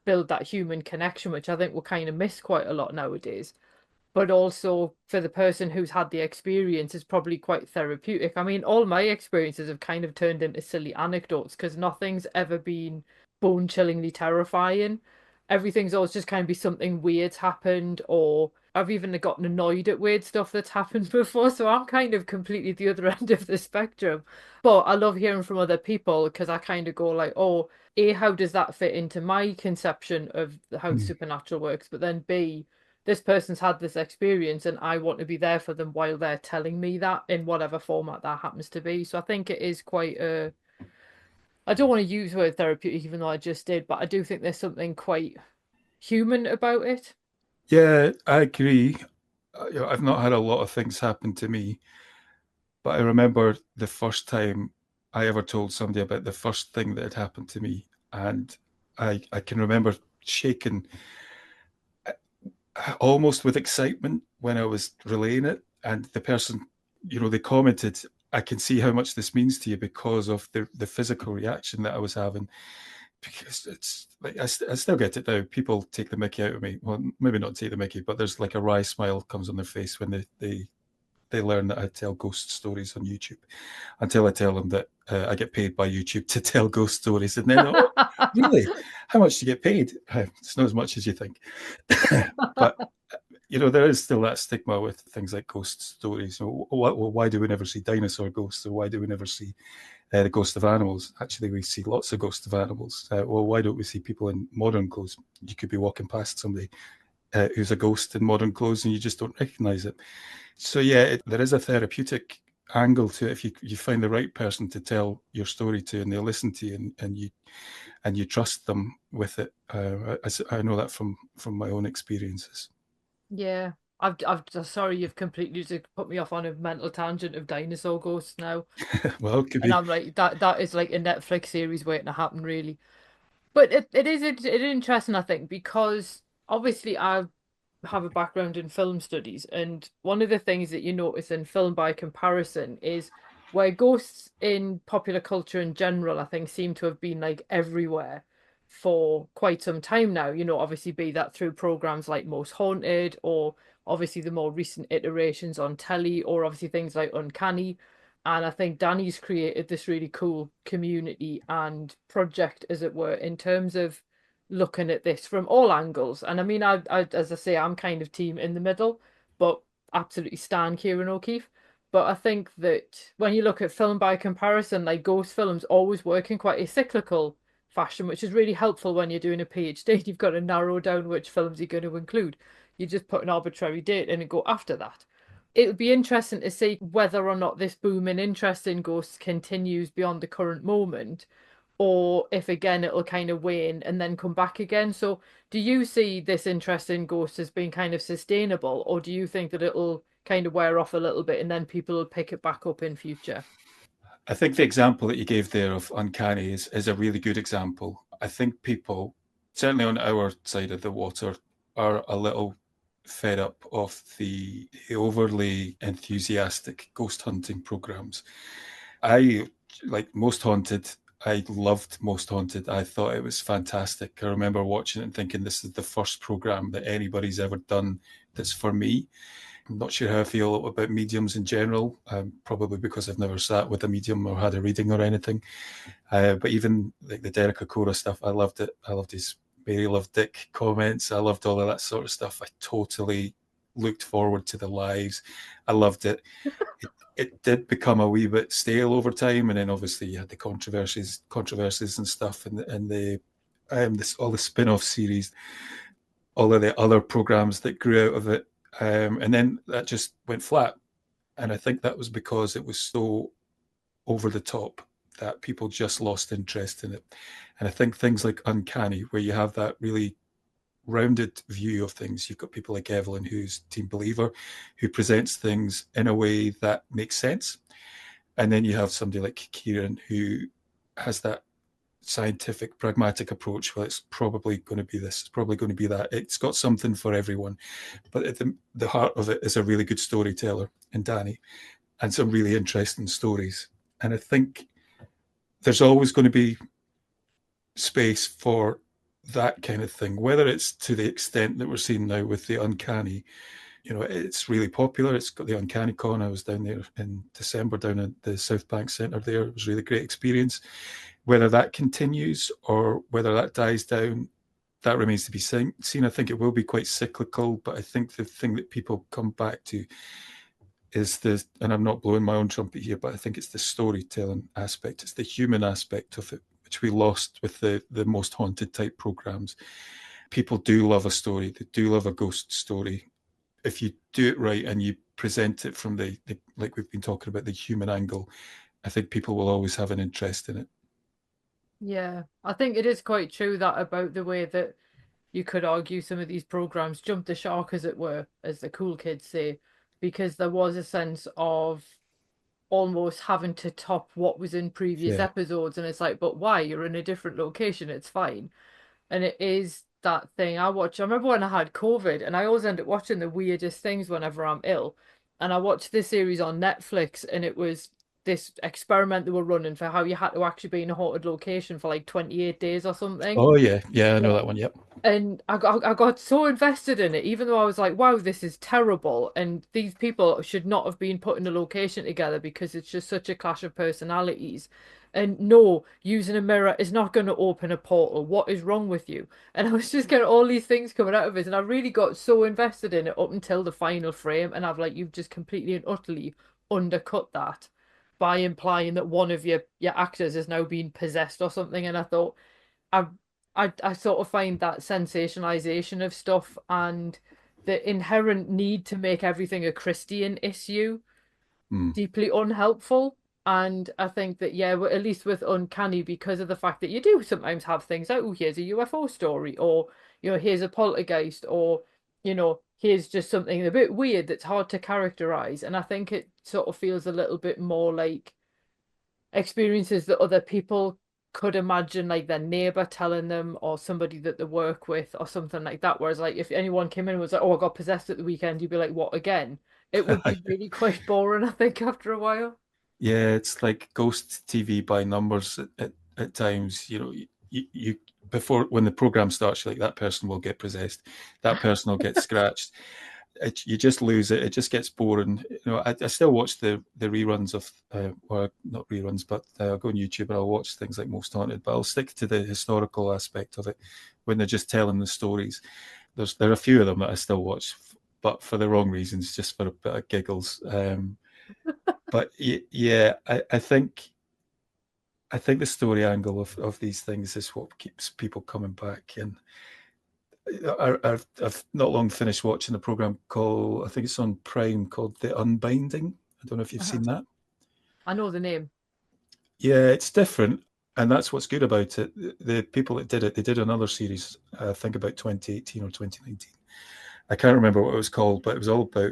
Speaker 1: build that human connection, which I think we kind of miss quite a lot nowadays, but also for the person who's had the experience is probably quite therapeutic. I mean, all my experiences have kind of turned into silly anecdotes because nothing's ever been bone-chillingly terrifying. Everything's always just kind of be something weird's happened, or I've even gotten annoyed at weird stuff that's happened before. So I'm kind of completely the other end of the spectrum. But I love hearing from other people because I kind of go like, oh, A, how does that fit into my conception of how
Speaker 2: Mm.
Speaker 1: supernatural works? But then B, this person's had this experience and I want to be there for them while they're telling me that in whatever format that happens to be. So I think it is quite a, I don't want to use the word therapeutic even though I just did, but I do think there's something quite human about it.
Speaker 2: Yeah, I agree. I've not had a lot of things happen to me, but I remember the first time I ever told somebody about the first thing that had happened to me, and I can remember shaking almost with excitement when I was relaying it, and the person, they commented, "I can see how much this means to you because of the physical reaction that I was having." Because it's like I still get it now. People take the mickey out of me. Well, maybe not take the mickey, but there's like a wry smile comes on their face when they they learn that I tell ghost stories on YouTube until I tell them that I get paid by YouTube to tell ghost stories. And then, oh, really? How much do you get paid? It's not as much as you think. But there is still that stigma with things like ghost stories. Why do we never see dinosaur ghosts, or why do we never see the ghost of animals? Actually, we see lots of ghosts of animals. Well, why don't we see people in modern clothes? You could be walking past somebody who's a ghost in modern clothes, and you just don't recognize it. So yeah, there is a therapeutic angle to it if you find the right person to tell your story to, and they listen to you, and you trust them with it. I know that from my own experiences.
Speaker 1: Yeah. I've sorry, you've completely just put me off on a mental tangent of dinosaur ghosts now.
Speaker 2: Well, it could
Speaker 1: And
Speaker 2: be.
Speaker 1: I'm like, that is like a Netflix series waiting to happen, really. But it is interesting, I think, because obviously I have a background in film studies, and one of the things that you notice in film by comparison is where ghosts in popular culture in general, I think, seem to have been like everywhere for quite some time now. Obviously, be that through programs like Most Haunted, or obviously the more recent iterations on telly, or obviously things like Uncanny. And I think Danny's created this really cool community and project, as it were, in terms of looking at this from all angles. And I mean, as I say, I'm kind of team in the middle, but absolutely stan Kieran O'Keefe. But I think that when you look at film by comparison, like ghost films always work in quite a cyclical fashion, which is really helpful when you're doing a PhD. You've got to narrow down which films you're going to include. You just put an arbitrary date in and go after that. It would be interesting to see whether or not this boom in interest in ghosts continues beyond the current moment, or if again it'll kind of wane and then come back again. So, do you see this interest in ghosts as being kind of sustainable, or do you think that it'll kind of wear off a little bit and then people will pick it back up in future?
Speaker 2: I think the example that you gave there of uncanny is a really good example. I think people, certainly on our side of the water, are a little fed up of the overly enthusiastic ghost hunting programs. I like Most Haunted. I loved Most Haunted. I thought it was fantastic. I remember watching it and thinking this is the first program that anybody's ever done that's for me. I'm not sure how I feel about mediums in general, probably because I've never sat with a medium or had a reading or anything. But even like the Derek Okora stuff, I loved it. I loved his Mary Love Dick comments. I loved all of that sort of stuff. I totally looked forward to the lives. I loved it. It did become a wee bit stale over time, and then obviously you had the controversies and stuff, and the this all the spin-off series, all of the other programs that grew out of it, and then that just went flat. And I think that was because it was so over the top that people just lost interest in it. And I think things like Uncanny, where you have that really rounded view of things, you've got people like Evelyn, who's Team Believer, who presents things in a way that makes sense. And then you have somebody like Kieran, who has that scientific, pragmatic approach. Well, it's probably going to be this, it's probably going to be that. It's got something for everyone. But at the heart of it is a really good storyteller in Danny, and some really interesting stories. And I think there's always going to be space for that kind of thing, whether it's to the extent that we're seeing now with the uncanny. It's really popular. It's got the Uncanny Con. I was down there in December down at the South Bank Centre there. It was a really great experience. Whether that continues or whether that dies down, that remains to be seen. I think it will be quite cyclical, but I think the thing that people come back to is and I'm not blowing my own trumpet here, but I think it's the storytelling aspect. It's the human aspect of it, which we lost with the Most Haunted type programs. People do love a story. They do love a ghost story. If you do it right and you present it from the like we've been talking about, the human angle, I think people will always have an interest in it.
Speaker 1: Yeah, I think it is quite true that about the way that you could argue some of these programs jumped the shark, as it were, as the cool kids say, because there was a sense of almost having to top what was in previous
Speaker 2: Yeah.
Speaker 1: episodes. And it's like, but why? You're in a different location, it's fine. And it is that thing I watch. I remember when I had COVID, and I always end up watching the weirdest things whenever I'm ill. And I watched this series on Netflix, and it was this experiment they were running for how you had to actually be in a haunted location for like 28 days or something.
Speaker 2: Oh yeah, I know that one. Yep.
Speaker 1: And I got so invested in it, even though I was like, wow, this is terrible. And these people should not have been put in a location together because it's just such a clash of personalities. And no, using a mirror is not going to open a portal. What is wrong with you? And I was just getting all these things coming out of it. And I really got so invested in it up until the final frame. And I've like, you've just completely and utterly undercut that by implying that one of your actors is now being possessed or something. And I thought, I I sort of find that sensationalization of stuff and the inherent need to make everything a Christian issue
Speaker 2: Mm.
Speaker 1: deeply unhelpful. And I think that, yeah, at least with Uncanny, because of the fact that you do sometimes have things like, oh, here's a UFO story, or, here's a poltergeist, or, here's just something a bit weird that's hard to characterize. And I think it sort of feels a little bit more like experiences that other people could imagine, like their neighbor telling them or somebody that they work with or something like that. Whereas, like, if anyone came in and was like, oh, I got possessed at the weekend, you'd be like, what again? It would be really quite boring, I think, after a while.
Speaker 2: Yeah, it's like ghost TV by numbers at times. You before when the program starts, you're like that person will get possessed, that person will get scratched. You just lose it. It just gets boring. I still watch the reruns of, or not reruns, but I'll go on YouTube and I'll watch things like Most Haunted. But I'll stick to the historical aspect of it when they're just telling the stories. There are a few of them that I still watch, but for the wrong reasons, just for a bit of giggles. But yeah, I think the story angle of these things is what keeps people coming back. And I've not long finished watching a program called, I think it's on Prime, called The Unbinding. I don't know if you've
Speaker 1: Uh-huh.
Speaker 2: seen that.
Speaker 1: I know the name.
Speaker 2: Yeah, it's different, and that's what's good about it. The people that did it, they did another series, I think about 2018 or 2019. I can't remember what it was called, but it was all about,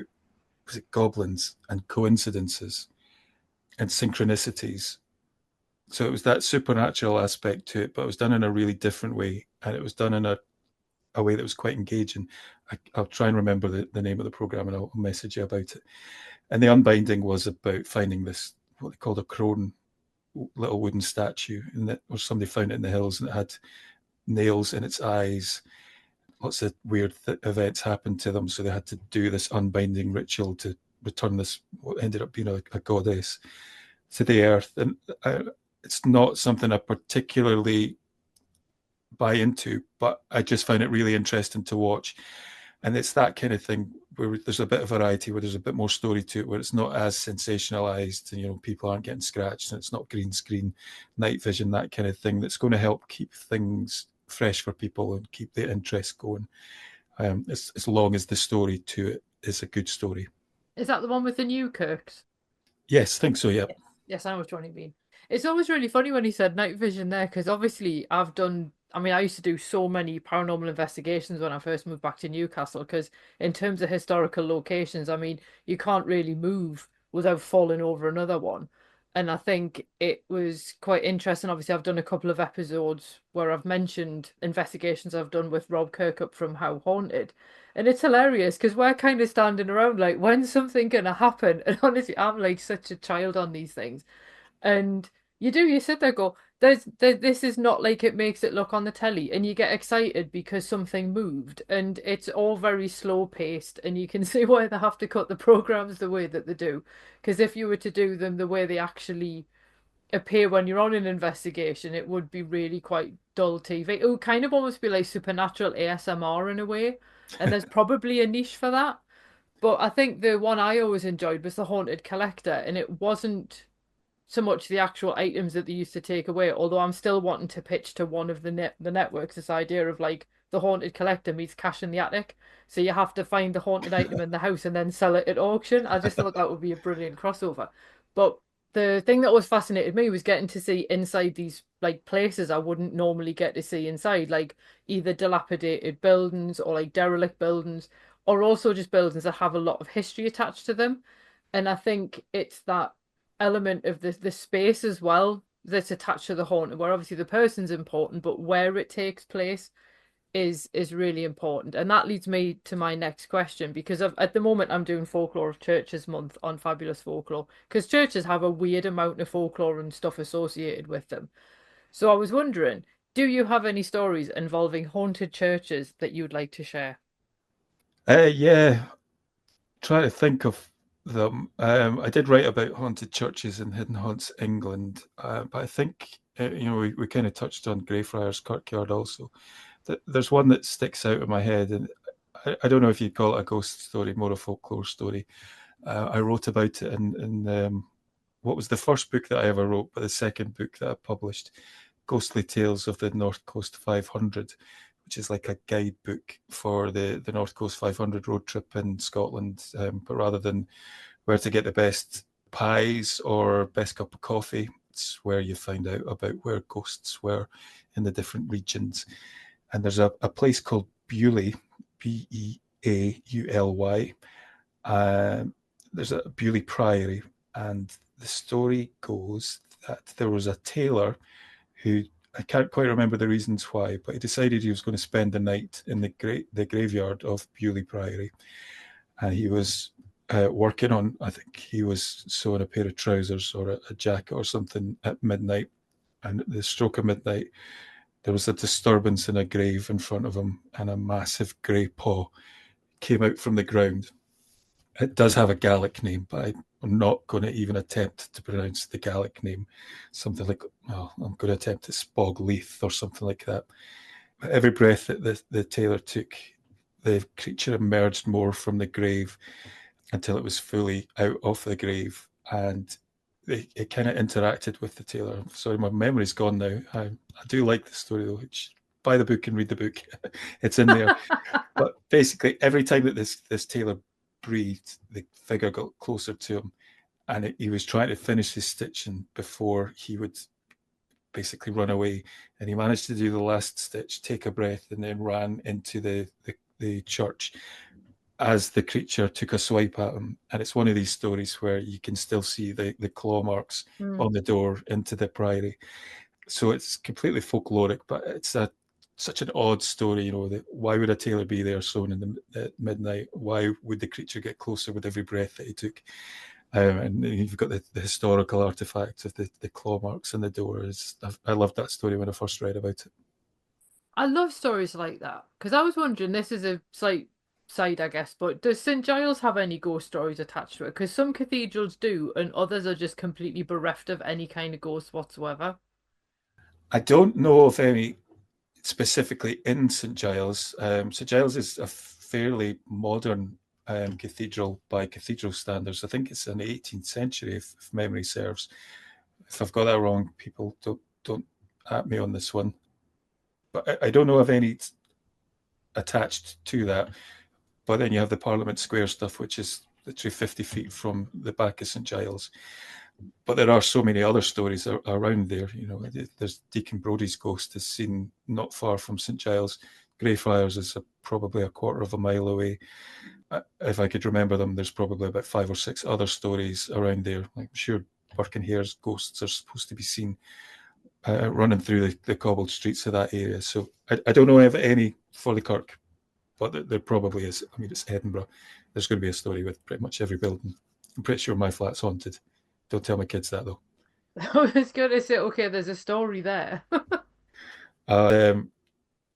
Speaker 2: was it goblins and coincidences and synchronicities. So it was that supernatural aspect to it, but it was done in a really different way, and it was done in a way that was quite engaging. I'll try and remember the name of the program, and I'll message you about it. And the unbinding was about finding this, what they called a crone, little wooden statue, and that, or somebody found it in the hills, and it had nails in its eyes. Lots of weird events happened to them, so they had to do this unbinding ritual to return this, what ended up being a goddess, to the earth. And it's not something I particularly buy into, but I just find it really interesting to watch. And it's that kind of thing where there's a bit of variety, where there's a bit more story to it, where it's not as sensationalized, and people aren't getting scratched, and it's not green screen, night vision, that kind of thing. That's going to help keep things fresh for people and keep the interest going. As long as the story to it is a good story.
Speaker 1: Is that the one with the new Kirks?
Speaker 2: Yes, I think so. Yeah.
Speaker 1: Yes. Yes, I know which one you mean. It's always really funny when he said night vision there, because obviously I used to do so many paranormal investigations when I first moved back to Newcastle, because in terms of historical locations, you can't really move without falling over another one. And I think it was quite interesting. Obviously, I've done a couple of episodes where I've mentioned investigations I've done with Rob Kirkup from How Haunted. And it's hilarious because we're kind of standing around like, when's something gonna happen? And honestly, I'm like such a child on these things. And you sit there go, this is not like it makes it look on the telly. And you get excited because something moved. And it's all very slow paced. And you can see why they have to cut the programs the way that they do. Because if you were to do them the way they actually appear when you're on an investigation, it would be really quite dull TV. It would kind of almost be like supernatural ASMR in a way. And there's probably a niche for that. But I think the one I always enjoyed was the Haunted Collector, and it wasn't so much the actual items that they used to take away, although I'm still wanting to pitch to one of the networks this idea of like the Haunted Collector meets Cash in the Attic. So you have to find the haunted item in the house and then sell it at auction. I just thought that would be a brilliant crossover. But the thing that always fascinated me was getting to see inside these like places I wouldn't normally get to see inside, like either dilapidated buildings or like derelict buildings, or also just buildings that have a lot of history attached to them. And I think it's that element of the space as well that's attached to the haunted, where obviously the person's important, but where it takes place is really important. And that leads me to my next question, because at the moment I'm doing Folklore of Churches month on Fabulous Folklore, because churches have a weird amount of folklore and stuff associated with them. So I was wondering, do you have any stories involving haunted churches that you'd like to share?
Speaker 2: Yeah, trying to think of them. I did write about haunted churches in Hidden Haunts, England, but I think we kind of touched on Greyfriars Kirkyard also. There's one that sticks out in my head, and I don't know if you'd call it a ghost story, more a folklore story. I wrote about it in what was the first book that I ever wrote, but the second book that I published, Ghostly Tales of the North Coast 500, which is like a guidebook for the North Coast 500 road trip in Scotland. But rather than where to get the best pies or best cup of coffee, it's where you find out about where ghosts were in the different regions. And there's a place called Bewley, Beauly. There's a Bewley Priory, and the story goes that there was a tailor who, I can't quite remember the reasons why, but he decided he was going to spend the night in the graveyard of Bewley Priory, and he was working on, I think he was sewing a pair of trousers or a jacket or something at midnight, and at the stroke of midnight, there was a disturbance in a grave in front of him, and a massive grey paw came out from the ground. It does have a Gaelic name, but I'm not going to even attempt to pronounce the Gaelic name. Something like, oh, I'm going to attempt it Spog Leith or something like that. But every breath that the tailor took, the creature emerged more from the grave until it was fully out of the grave. And it kind of interacted with the tailor. Sorry, my memory's gone now. I do like the story, though. Buy the book and read the book. It's in there. But basically, every time that this tailor breathed, the figure got closer to him, and he was trying to finish his stitching before he would basically run away. And he managed to do the last stitch, take a breath, and then ran into the church as the creature took a swipe at him. And it's one of these stories where you can still see the claw marks
Speaker 1: Mm.
Speaker 2: on the door into the priory. So it's completely folkloric, but it's such an odd story, that why would a tailor be there sewn at midnight? Why would the creature get closer with every breath that he took? And you've got the historical artifacts of the claw marks on the door. I loved that story when I first read about it.
Speaker 1: I love stories like that, because I was wondering, this is a slight side, I guess, but does St. Giles have any ghost stories attached to it? Because some cathedrals do, and others are just completely bereft of any kind of ghost whatsoever.
Speaker 2: I don't know of any specifically in St Giles. St Giles is a fairly modern cathedral by cathedral standards. I think it's an 18th century, if memory serves. If I've got that wrong, people don't at me on this one. But I don't know of any attached to that. But then you have the Parliament Square stuff, which is literally 50 feet from the back of St Giles. But there are so many other stories around there. There's Deacon Brodie's ghost is seen not far from St Giles. Greyfriars is probably a quarter of a mile away. If I could remember them, there's probably about 5 or 6 other stories around there. I'm sure Birkenhare's ghosts are supposed to be seen running through the cobbled streets of that area. So I don't know of any for Kirk, but there probably is. I mean, it's Edinburgh. There's going to be a story with pretty much every building. I'm pretty sure my flat's haunted. Don't tell my kids that, though.
Speaker 1: I was going to say, okay, there's a story there.
Speaker 2: Um,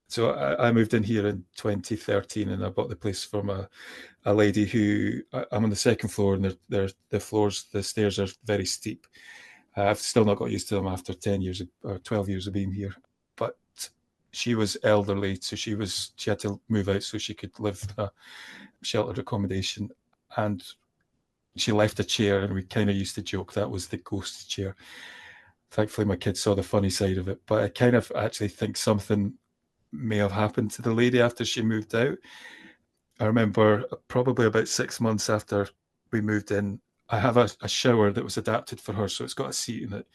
Speaker 2: so I moved in here in 2013, and I bought the place from a lady who I'm on the second floor, and the stairs are very steep. I've still not got used to them after 10 years or 12 years of being here. But she was elderly, so she had to move out so she could live in a sheltered accommodation. And she left a chair, and we kind of used to joke that was the ghost chair. Thankfully, my kids saw the funny side of it, but I kind of actually think something may have happened to the lady after she moved out. I remember probably about 6 months after we moved in, I have a shower that was adapted for her, so it's got a seat in it.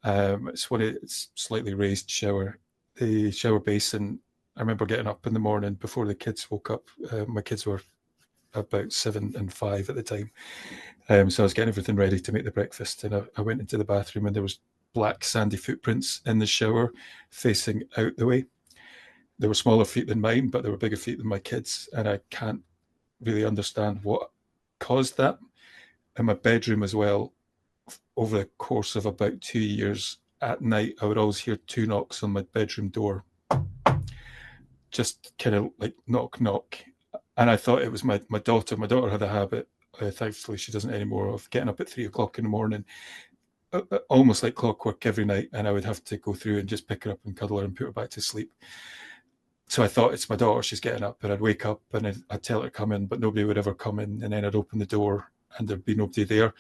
Speaker 2: It's slightly raised shower. The shower basin, I remember getting up in the morning before the kids woke up. My kids were about 7 and 5 at the time. So I was getting everything ready to make the breakfast, and I went into the bathroom, and there was black sandy footprints in the shower facing out the way. they were smaller feet than mine, but they were bigger feet than my kids, and I can't really understand what caused that. In my bedroom as well, over the course of about 2 years, at night, I would always hear two knocks on my bedroom door, just kind of like knock, knock. And I thought it was my daughter. My daughter had a habit, thankfully she doesn't anymore, of getting up at 3 o'clock in the morning, almost like clockwork every night. And I would have to go through and just pick her up and cuddle her and put her back to sleep. So I thought, it's my daughter, she's getting up. And I'd wake up and I'd tell her to come in, but nobody would ever come in. And then I'd open the door and there'd be nobody there.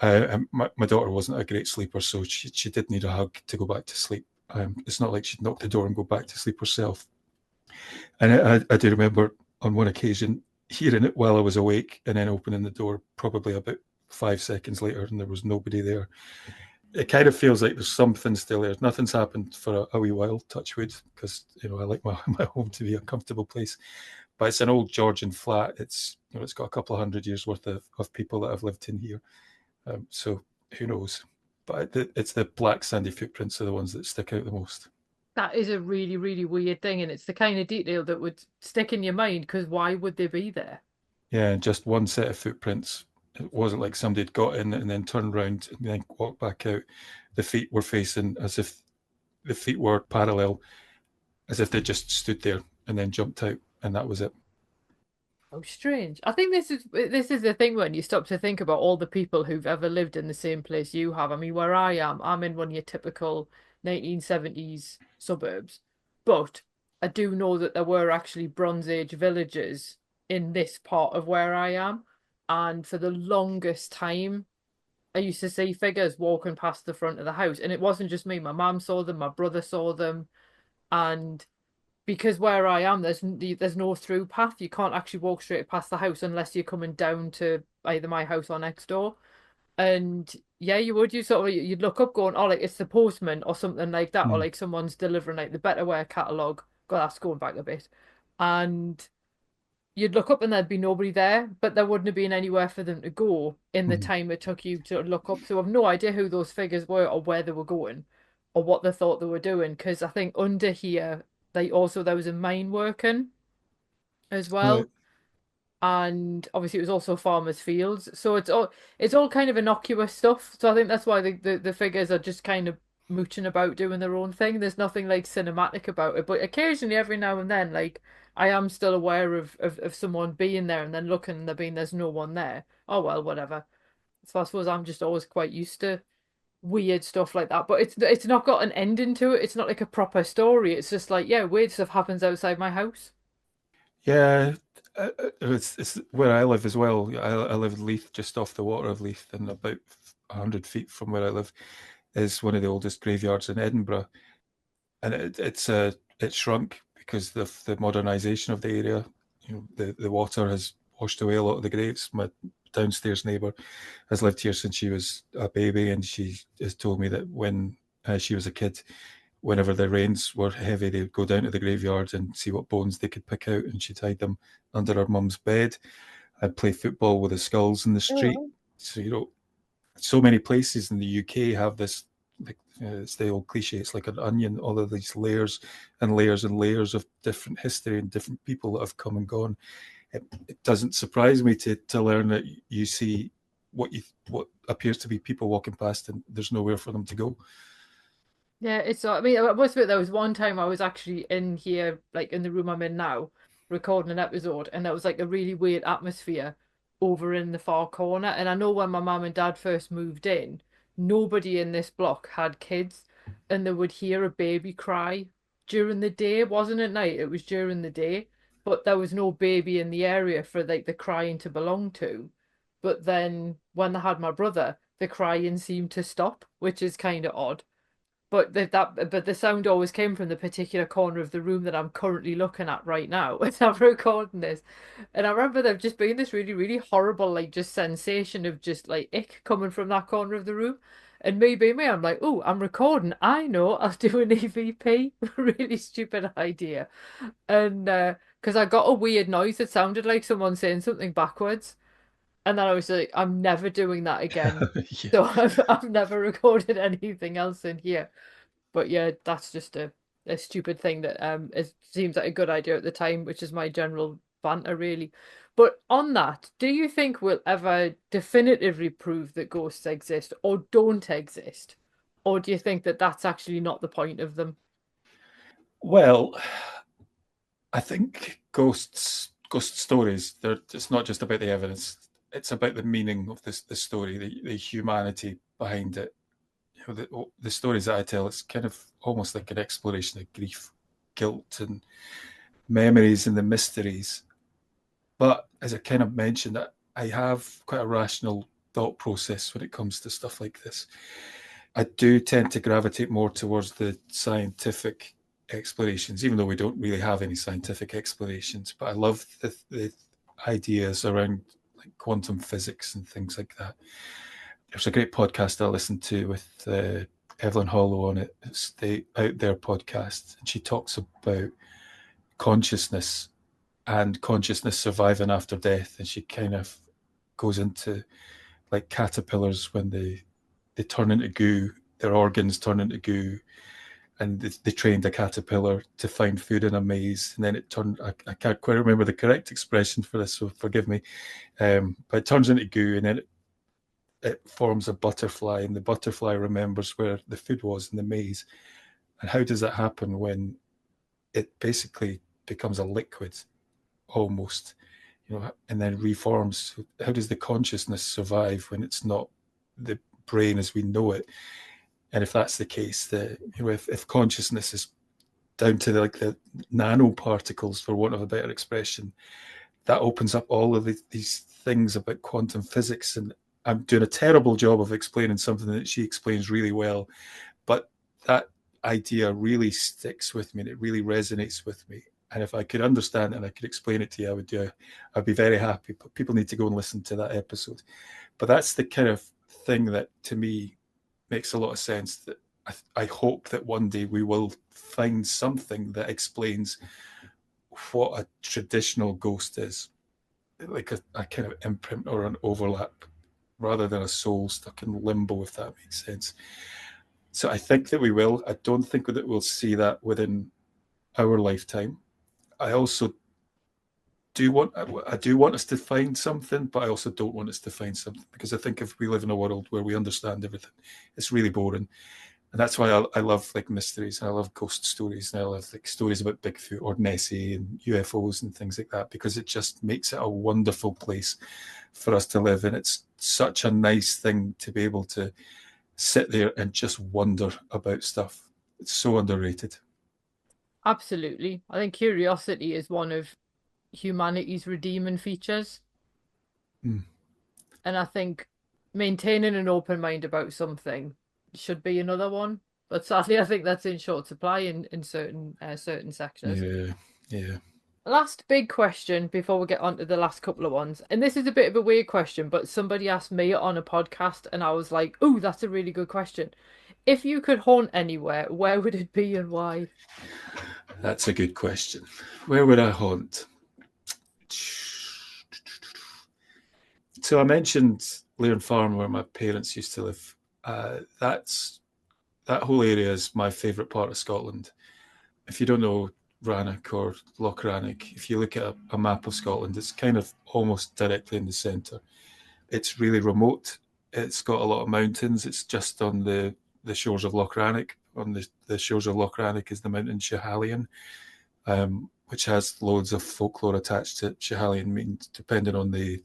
Speaker 2: And my daughter wasn't a great sleeper, so she did need a hug to go back to sleep. It's not like she'd knock the door and go back to sleep herself. And I do remember on one occasion hearing it while I was awake and then opening the door probably about 5 seconds later, and there was nobody there. It kind of feels like there's something still there. Nothing's happened for a wee while, touch wood, because I like my home to be a comfortable place. But it's an old Georgian flat. It's got a couple of 100 years worth of people that have lived in here. So who knows? But it's the black sandy footprints are the ones that stick out the most.
Speaker 1: That is a really, really weird thing, and it's the kind of detail that would stick in your mind because why would they be there?
Speaker 2: Yeah, just one set of footprints. It wasn't like somebody had got in and then turned around and then walked back out. The feet were facing as if the feet were parallel, as if they just stood there and then jumped out, and that was it.
Speaker 1: Oh, strange. I think this is the thing when you stop to think about all the people who've ever lived in the same place you have. I mean, where I am, I'm in one of your typical 1970s suburbs, but I do know that there were actually Bronze Age villages in this part of where I am, and for the longest time, I used to see figures walking past the front of the house, and it wasn't just me. My mum saw them, my brother saw them, and because where I am, there's no through path. You can't actually walk straight past the house unless you're coming down to either my house or next door. And yeah, you would. You sort of you'd look up, going, "Oh, like it's the postman or something like that," or
Speaker 2: Mm.
Speaker 1: like someone's delivering like the Betterware catalog. God, that's going back a bit. And you'd look up and there'd be nobody there, but there wouldn't have been anywhere for them to go in the
Speaker 2: Mm.
Speaker 1: time it took you to look up. So I've no idea who those figures were or where they were going or what they thought they were doing. Because I think under here, there was a mine working as
Speaker 2: Right.
Speaker 1: well. And obviously it was also farmers' fields. So it's all kind of innocuous stuff. So I think that's why the figures are just kind of mooching about doing their own thing. There's nothing like cinematic about it. But occasionally every now and then, like I am still aware of someone being there and then looking and there being there's no one there. Oh well, whatever. So I suppose I'm just always quite used to weird stuff like that. But it's not got an ending to it. It's not like a proper story. It's just like, yeah, weird stuff happens outside my house.
Speaker 2: Yeah, it's where I live as well. I live in Leith, just off the water of Leith, and about 100 feet from where I live is one of the oldest graveyards in Edinburgh. And it's shrunk because the modernisation of the area. The water has washed away a lot of the graves. My downstairs neighbour has lived here since she was a baby, and she has told me that when she was a kid, whenever the rains were heavy, they'd go down to the graveyard and see what bones they could pick out, and she'd hide them under her mum's bed. I'd play football with the skulls in the street.
Speaker 1: Oh.
Speaker 2: So so many places in the UK have this, like, it's the old cliche, it's like an onion, all of these layers and layers and layers of different history and different people that have come and gone. It doesn't surprise me to learn that you see what appears to be people walking past and there's nowhere for them to go.
Speaker 1: Yeah, I mean, I must admit, there was one time I was actually in here, like in the room I'm in now, recording an episode, and there was like a really weird atmosphere over in the far corner. And I know when my mum and dad first moved in, nobody in this block had kids, and they would hear a baby cry during the day. It wasn't at night, it was during the day, but there was no baby in the area for like the crying to belong to. But then when they had my brother, the crying seemed to stop, which is kind of odd. But the sound always came from the particular corner of the room that I'm currently looking at right now as I'm recording this. And I remember there just being this really, really horrible, like just sensation of just like ick coming from that corner of the room. And me being me, I'm like, oh, I'm recording. I know I'll do an EVP. Really stupid idea. And because I got a weird noise that sounded like someone saying something backwards. And then I was like, I'm never doing that again.
Speaker 2: Yeah.
Speaker 1: So I've never recorded anything else in here. But yeah, that's just a a stupid thing that it seems like a good idea at the time, which is my general banter, really. But on that, do you think we'll ever definitively prove that ghosts exist or don't exist? Or do you think that that's actually not the point of them?
Speaker 2: Well, I think ghost stories, it's not just about the evidence, it's about the meaning of the story, the humanity behind it. You know, the stories that I tell, it's kind of almost like an exploration of grief, guilt, and memories and the mysteries. But as I kind of mentioned, I have quite a rational thought process when it comes to stuff like this. I do tend to gravitate more towards the scientific explorations, even though we don't really have any scientific explanations. But I love the ideas around like quantum physics and things like that. There's a great podcast I listened to with Evelyn Hollow on it. It's the Out There podcast, and she talks about consciousness and consciousness surviving after death, and she kind of goes into like caterpillars when they turn into goo, their organs turn into goo, and they trained a caterpillar to find food in a maze, and then it turned. I can't quite remember the correct expression for this, so forgive me. But it turns into goo, and then it forms a butterfly, and the butterfly remembers where the food was in the maze. And how does that happen when it basically becomes a liquid almost, you know, and then reforms? How does the consciousness survive when it's not the brain as we know it? And if that's the case, if consciousness is down to the nanoparticles, for want of a better expression, that opens up all of these things about quantum physics. And I'm doing a terrible job of explaining something that she explains really well, but that idea really sticks with me and it really resonates with me. And if I could understand it and I could explain it to you, I'd be very happy. But people need to go and listen to that episode. But that's the kind of thing that to me makes a lot of sense, that I hope that one day we will find something that explains what a traditional ghost is, like a kind of imprint or an overlap, rather than a soul stuck in limbo, if that makes sense. So I think that we will. I don't think that we'll see that within our lifetime. I also do want us to find something, but I also don't want us to find something, because I think if we live in a world where we understand everything, it's really boring. And that's why I love like mysteries, and I love ghost stories, and I love like stories about Bigfoot or Nessie and UFOs and things like that, because it just makes it a wonderful place for us to live. And it's such a nice thing to be able to sit there and just wonder about stuff. It's so underrated.
Speaker 1: Absolutely. I think curiosity is one of humanity's redeeming features.
Speaker 2: Mm.
Speaker 1: And I think maintaining an open mind about something should be another one. But sadly, I think that's in short supply in certain sectors.
Speaker 2: Yeah, yeah.
Speaker 1: Last big question before we get on to the last couple of ones. And this is a bit of a weird question, but somebody asked me on a podcast, and I was like, "Oh, that's a really good question. If you could haunt anywhere, where would it be and why?"
Speaker 2: That's a good question. Where would I haunt? So I mentioned Lairn Farm, where my parents used to live. That whole area is my favourite part of Scotland. If you don't know Rannoch or Loch Rannoch, if you look at a map of Scotland, it's kind of almost directly in the centre. It's really remote. It's got a lot of mountains. It's just on the shores of Loch Rannoch. On the shores of Loch Rannoch is the mountain Schiehallion, which has loads of folklore attached to it. Schiehallion means, depending on the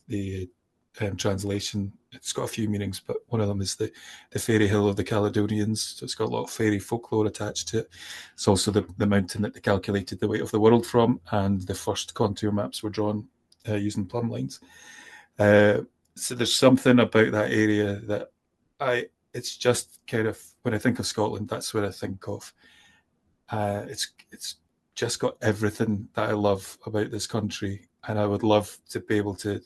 Speaker 2: translation, it's got a few meanings, but one of them is the fairy hill of the Caledonians. So it's got a lot of fairy folklore attached to it. It's also the mountain that they calculated the weight of the world from, and the first contour maps were drawn using plumb lines. So there's something about that area that it's just kind of, when I think of Scotland, that's what I think of. It's just got everything that I love about this country, and I would love to be able to.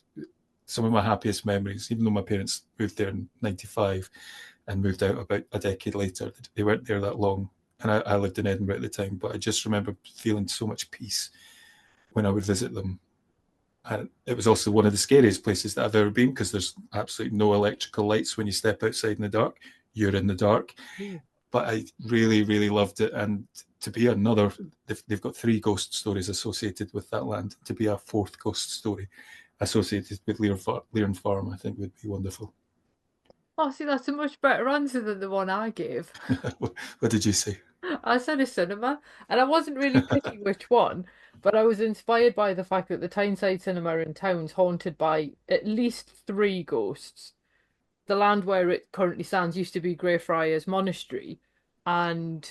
Speaker 2: Some of my happiest memories, even though my parents moved there in '95 and moved out about a decade later, they weren't there that long, and I lived in Edinburgh at the time. But I just remember feeling so much peace when I would visit them. And it was also one of the scariest places that I've ever been, because there's absolutely no electrical lights when you step outside in the dark. You're in the dark.
Speaker 1: Ooh.
Speaker 2: But I really, really loved it. And to be another, they've got 3 ghost stories associated with that land. To be a 4th ghost story associated with Learn Farm, I think would be wonderful.
Speaker 1: Oh, see, that's a much better answer than the one I gave.
Speaker 2: What did you say?
Speaker 1: I said a cinema, and I wasn't really picking which one, but I was inspired by the fact that the Tyneside Cinema in town's haunted by at least 3 ghosts. The land where it currently stands used to be Greyfriars Monastery, and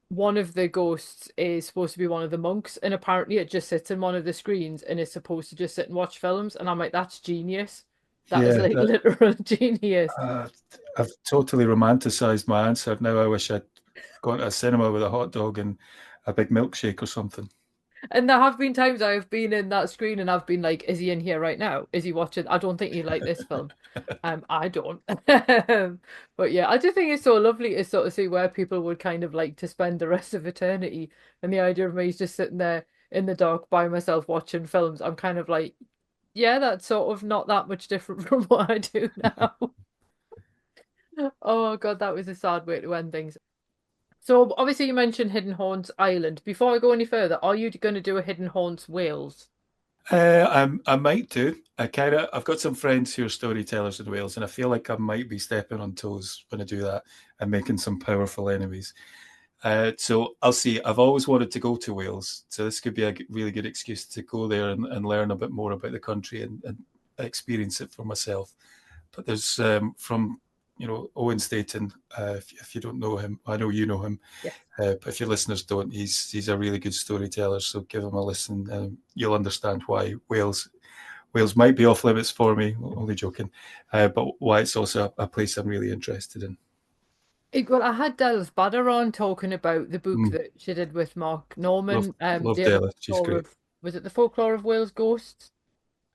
Speaker 1: one of the ghosts is supposed to be one of the monks, and apparently it just sits in one of the screens and is supposed to just sit and watch films. And I'm like, that's genius. That is
Speaker 2: Yeah,
Speaker 1: like literal genius.
Speaker 2: I've totally romanticized my answer. Now I wish I'd gone to a cinema with a hot dog and a big milkshake or something.
Speaker 1: And there have been times I have been in that screen and I've been like, is he in here right now? Is he watching? I don't think he like this film. I don't. But yeah, I just think it's so lovely to sort of see where people would kind of like to spend the rest of eternity. And the idea of me just sitting there in the dark by myself watching films, I'm kind of like, yeah, that's sort of not that much different from what I do now. Oh God, that was a sad way to end things. So obviously you mentioned Hidden Haunts Island. Before I go any further, are you going to do a Hidden Haunts Wales?
Speaker 2: I might do. I've got some friends who are storytellers in Wales, and I feel like I might be stepping on toes when I do that and making some powerful enemies. So I'll see. I've always wanted to go to Wales, so this could be a really good excuse to go there and learn a bit more about the country and experience it for myself. But there's from Owen Staten. If you don't know him, I know you know him.
Speaker 1: Yes.
Speaker 2: But if your listeners don't, he's a really good storyteller. So give him a listen. You'll understand why Wales might be off limits for me. Only joking, but why it's also a place I'm really interested in.
Speaker 1: Well, I had Del's Badder on talking about the book that she did with Mark
Speaker 2: Love,
Speaker 1: Norman.
Speaker 2: love
Speaker 1: The
Speaker 2: Della. She's
Speaker 1: folklore
Speaker 2: great.
Speaker 1: of was it the folklore of Wales ghosts?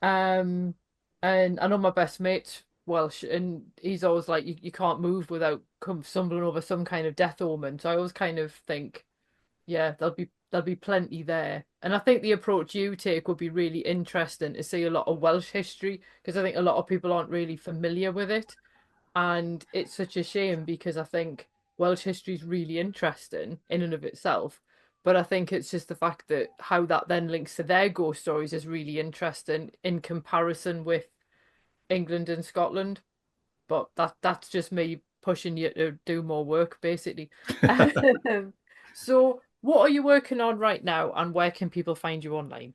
Speaker 1: Um, and I know my best mate's Welsh, and he's always like, you can't move without come stumbling over some kind of death omen. So I always kind of think, yeah, there'll be plenty there. And I think the approach you take would be really interesting to see a lot of Welsh history because I think a lot of people aren't really familiar with it. And it's such a shame because I think Welsh history is really interesting in and of itself. But I think it's just the fact that how that then links to their ghost stories is really interesting in comparison with England and Scotland. But that's just me pushing you to do more work, basically. So, what are you working on right now, and where can people find you online?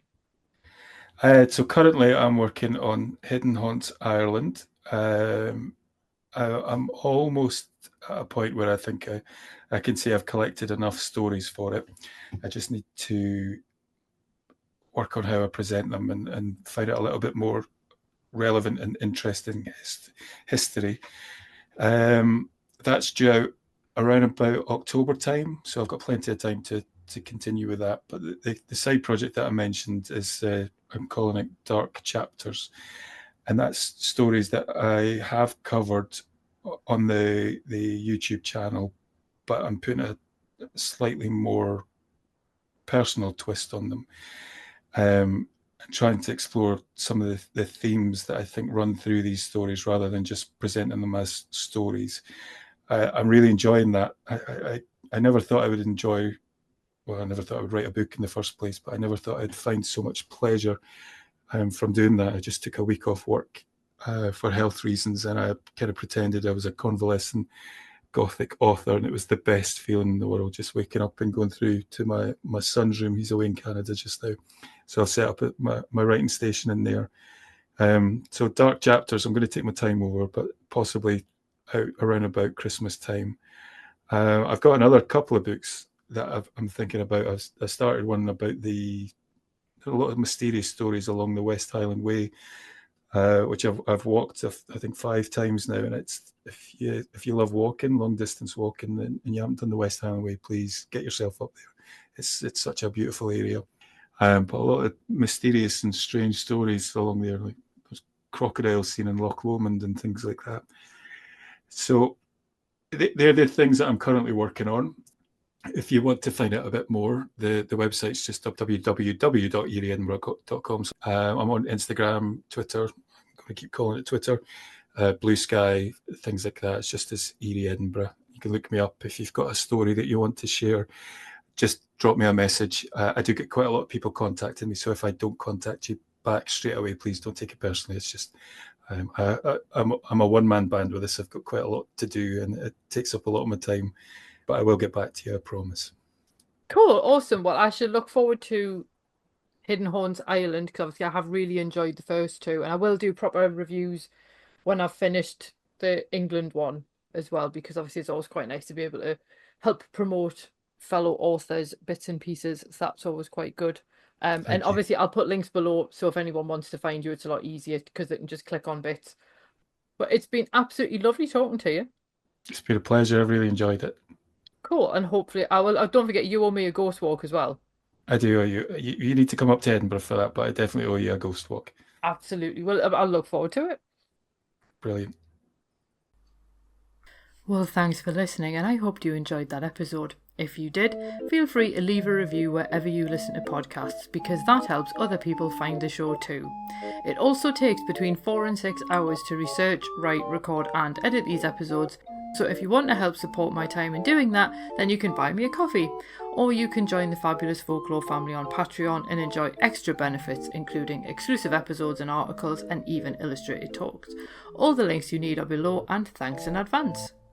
Speaker 2: So currently, I'm working on Hidden Haunts Ireland. I'm almost at a point where I think I can say I've collected enough stories for it. I just need to work on how I present them and find out a little bit more relevant and interesting history. That's due out around about October time, so I've got plenty of time to continue with that. But the side project that I mentioned is I'm calling it Dark Chapters, and that's stories that I have covered on the YouTube channel, but I'm putting a slightly more personal twist on them. And trying to explore some of the themes that I think run through these stories rather than just presenting them as stories. I'm really enjoying that. I never thought I would enjoy, well, I never thought I would write a book in the first place, but I never thought I'd find so much pleasure from doing that. I just took a week off work for health reasons, and I kind of pretended I was a convalescent Gothic author, and it was the best feeling in the world, just waking up and going through to my son's room. He's away in Canada just now. So I've set up at my writing station in there. So Dark Chapters, I'm going to take my time over, but possibly out around about Christmas time. I've got another couple of books that I'm thinking about. I started one about a lot of mysterious stories along the West Highland Way, which I've walked I think 5 times now, and it's if you love walking, long distance walking, and you haven't done the West Highland Way, please get yourself up there. It's such a beautiful area, but a lot of mysterious and strange stories along there, like there's crocodiles seen in Loch Lomond and things like that. So they're the things that I'm currently working on. If you want to find out a bit more, the website's just up www.eerieedinburgh.com. I'm on Instagram, Twitter. I'm going to keep calling it Twitter. Blue Sky, things like that. It's just as Eerie Edinburgh. You can look me up if you've got a story that you want to share. just drop me a message. I do get quite a lot of people contacting me, so if I don't contact you back straight away, please don't take it personally. It's just I'm a one-man band with this. I've got quite a lot to do, and it takes up a lot of my time. But I will get back to you, I promise.
Speaker 1: Cool, awesome. Well, I should look forward to Hidden Horns Island, because obviously I have really enjoyed the first two, and I will do proper reviews when I've finished the England one as well, because obviously it's always quite nice to be able to help promote fellow authors' bits and pieces. So that's always quite good. And obviously I'll put links below, so if anyone wants to find you, it's a lot easier because they can just click on bits. But it's been absolutely lovely talking to you.
Speaker 2: It's been a pleasure. I've really enjoyed it.
Speaker 1: Cool, and hopefully I will. Don't forget, you owe me a ghost walk as well.
Speaker 2: I do owe you. You need to come up to Edinburgh for that, but I definitely owe you a ghost walk.
Speaker 1: Absolutely. Well, I'll look forward to it.
Speaker 2: Brilliant.
Speaker 1: Well, thanks for listening, and I hope you enjoyed that episode. If you did, feel free to leave a review wherever you listen to podcasts, because that helps other people find the show too. It also takes between 4 and 6 hours to research, write, record and edit these episodes, so if you want to help support my time in doing that, then you can buy me a coffee, or you can join the Fabulous Folklore family on Patreon and enjoy extra benefits, including exclusive episodes and articles and even illustrated talks. All the links you need are below, and thanks in advance.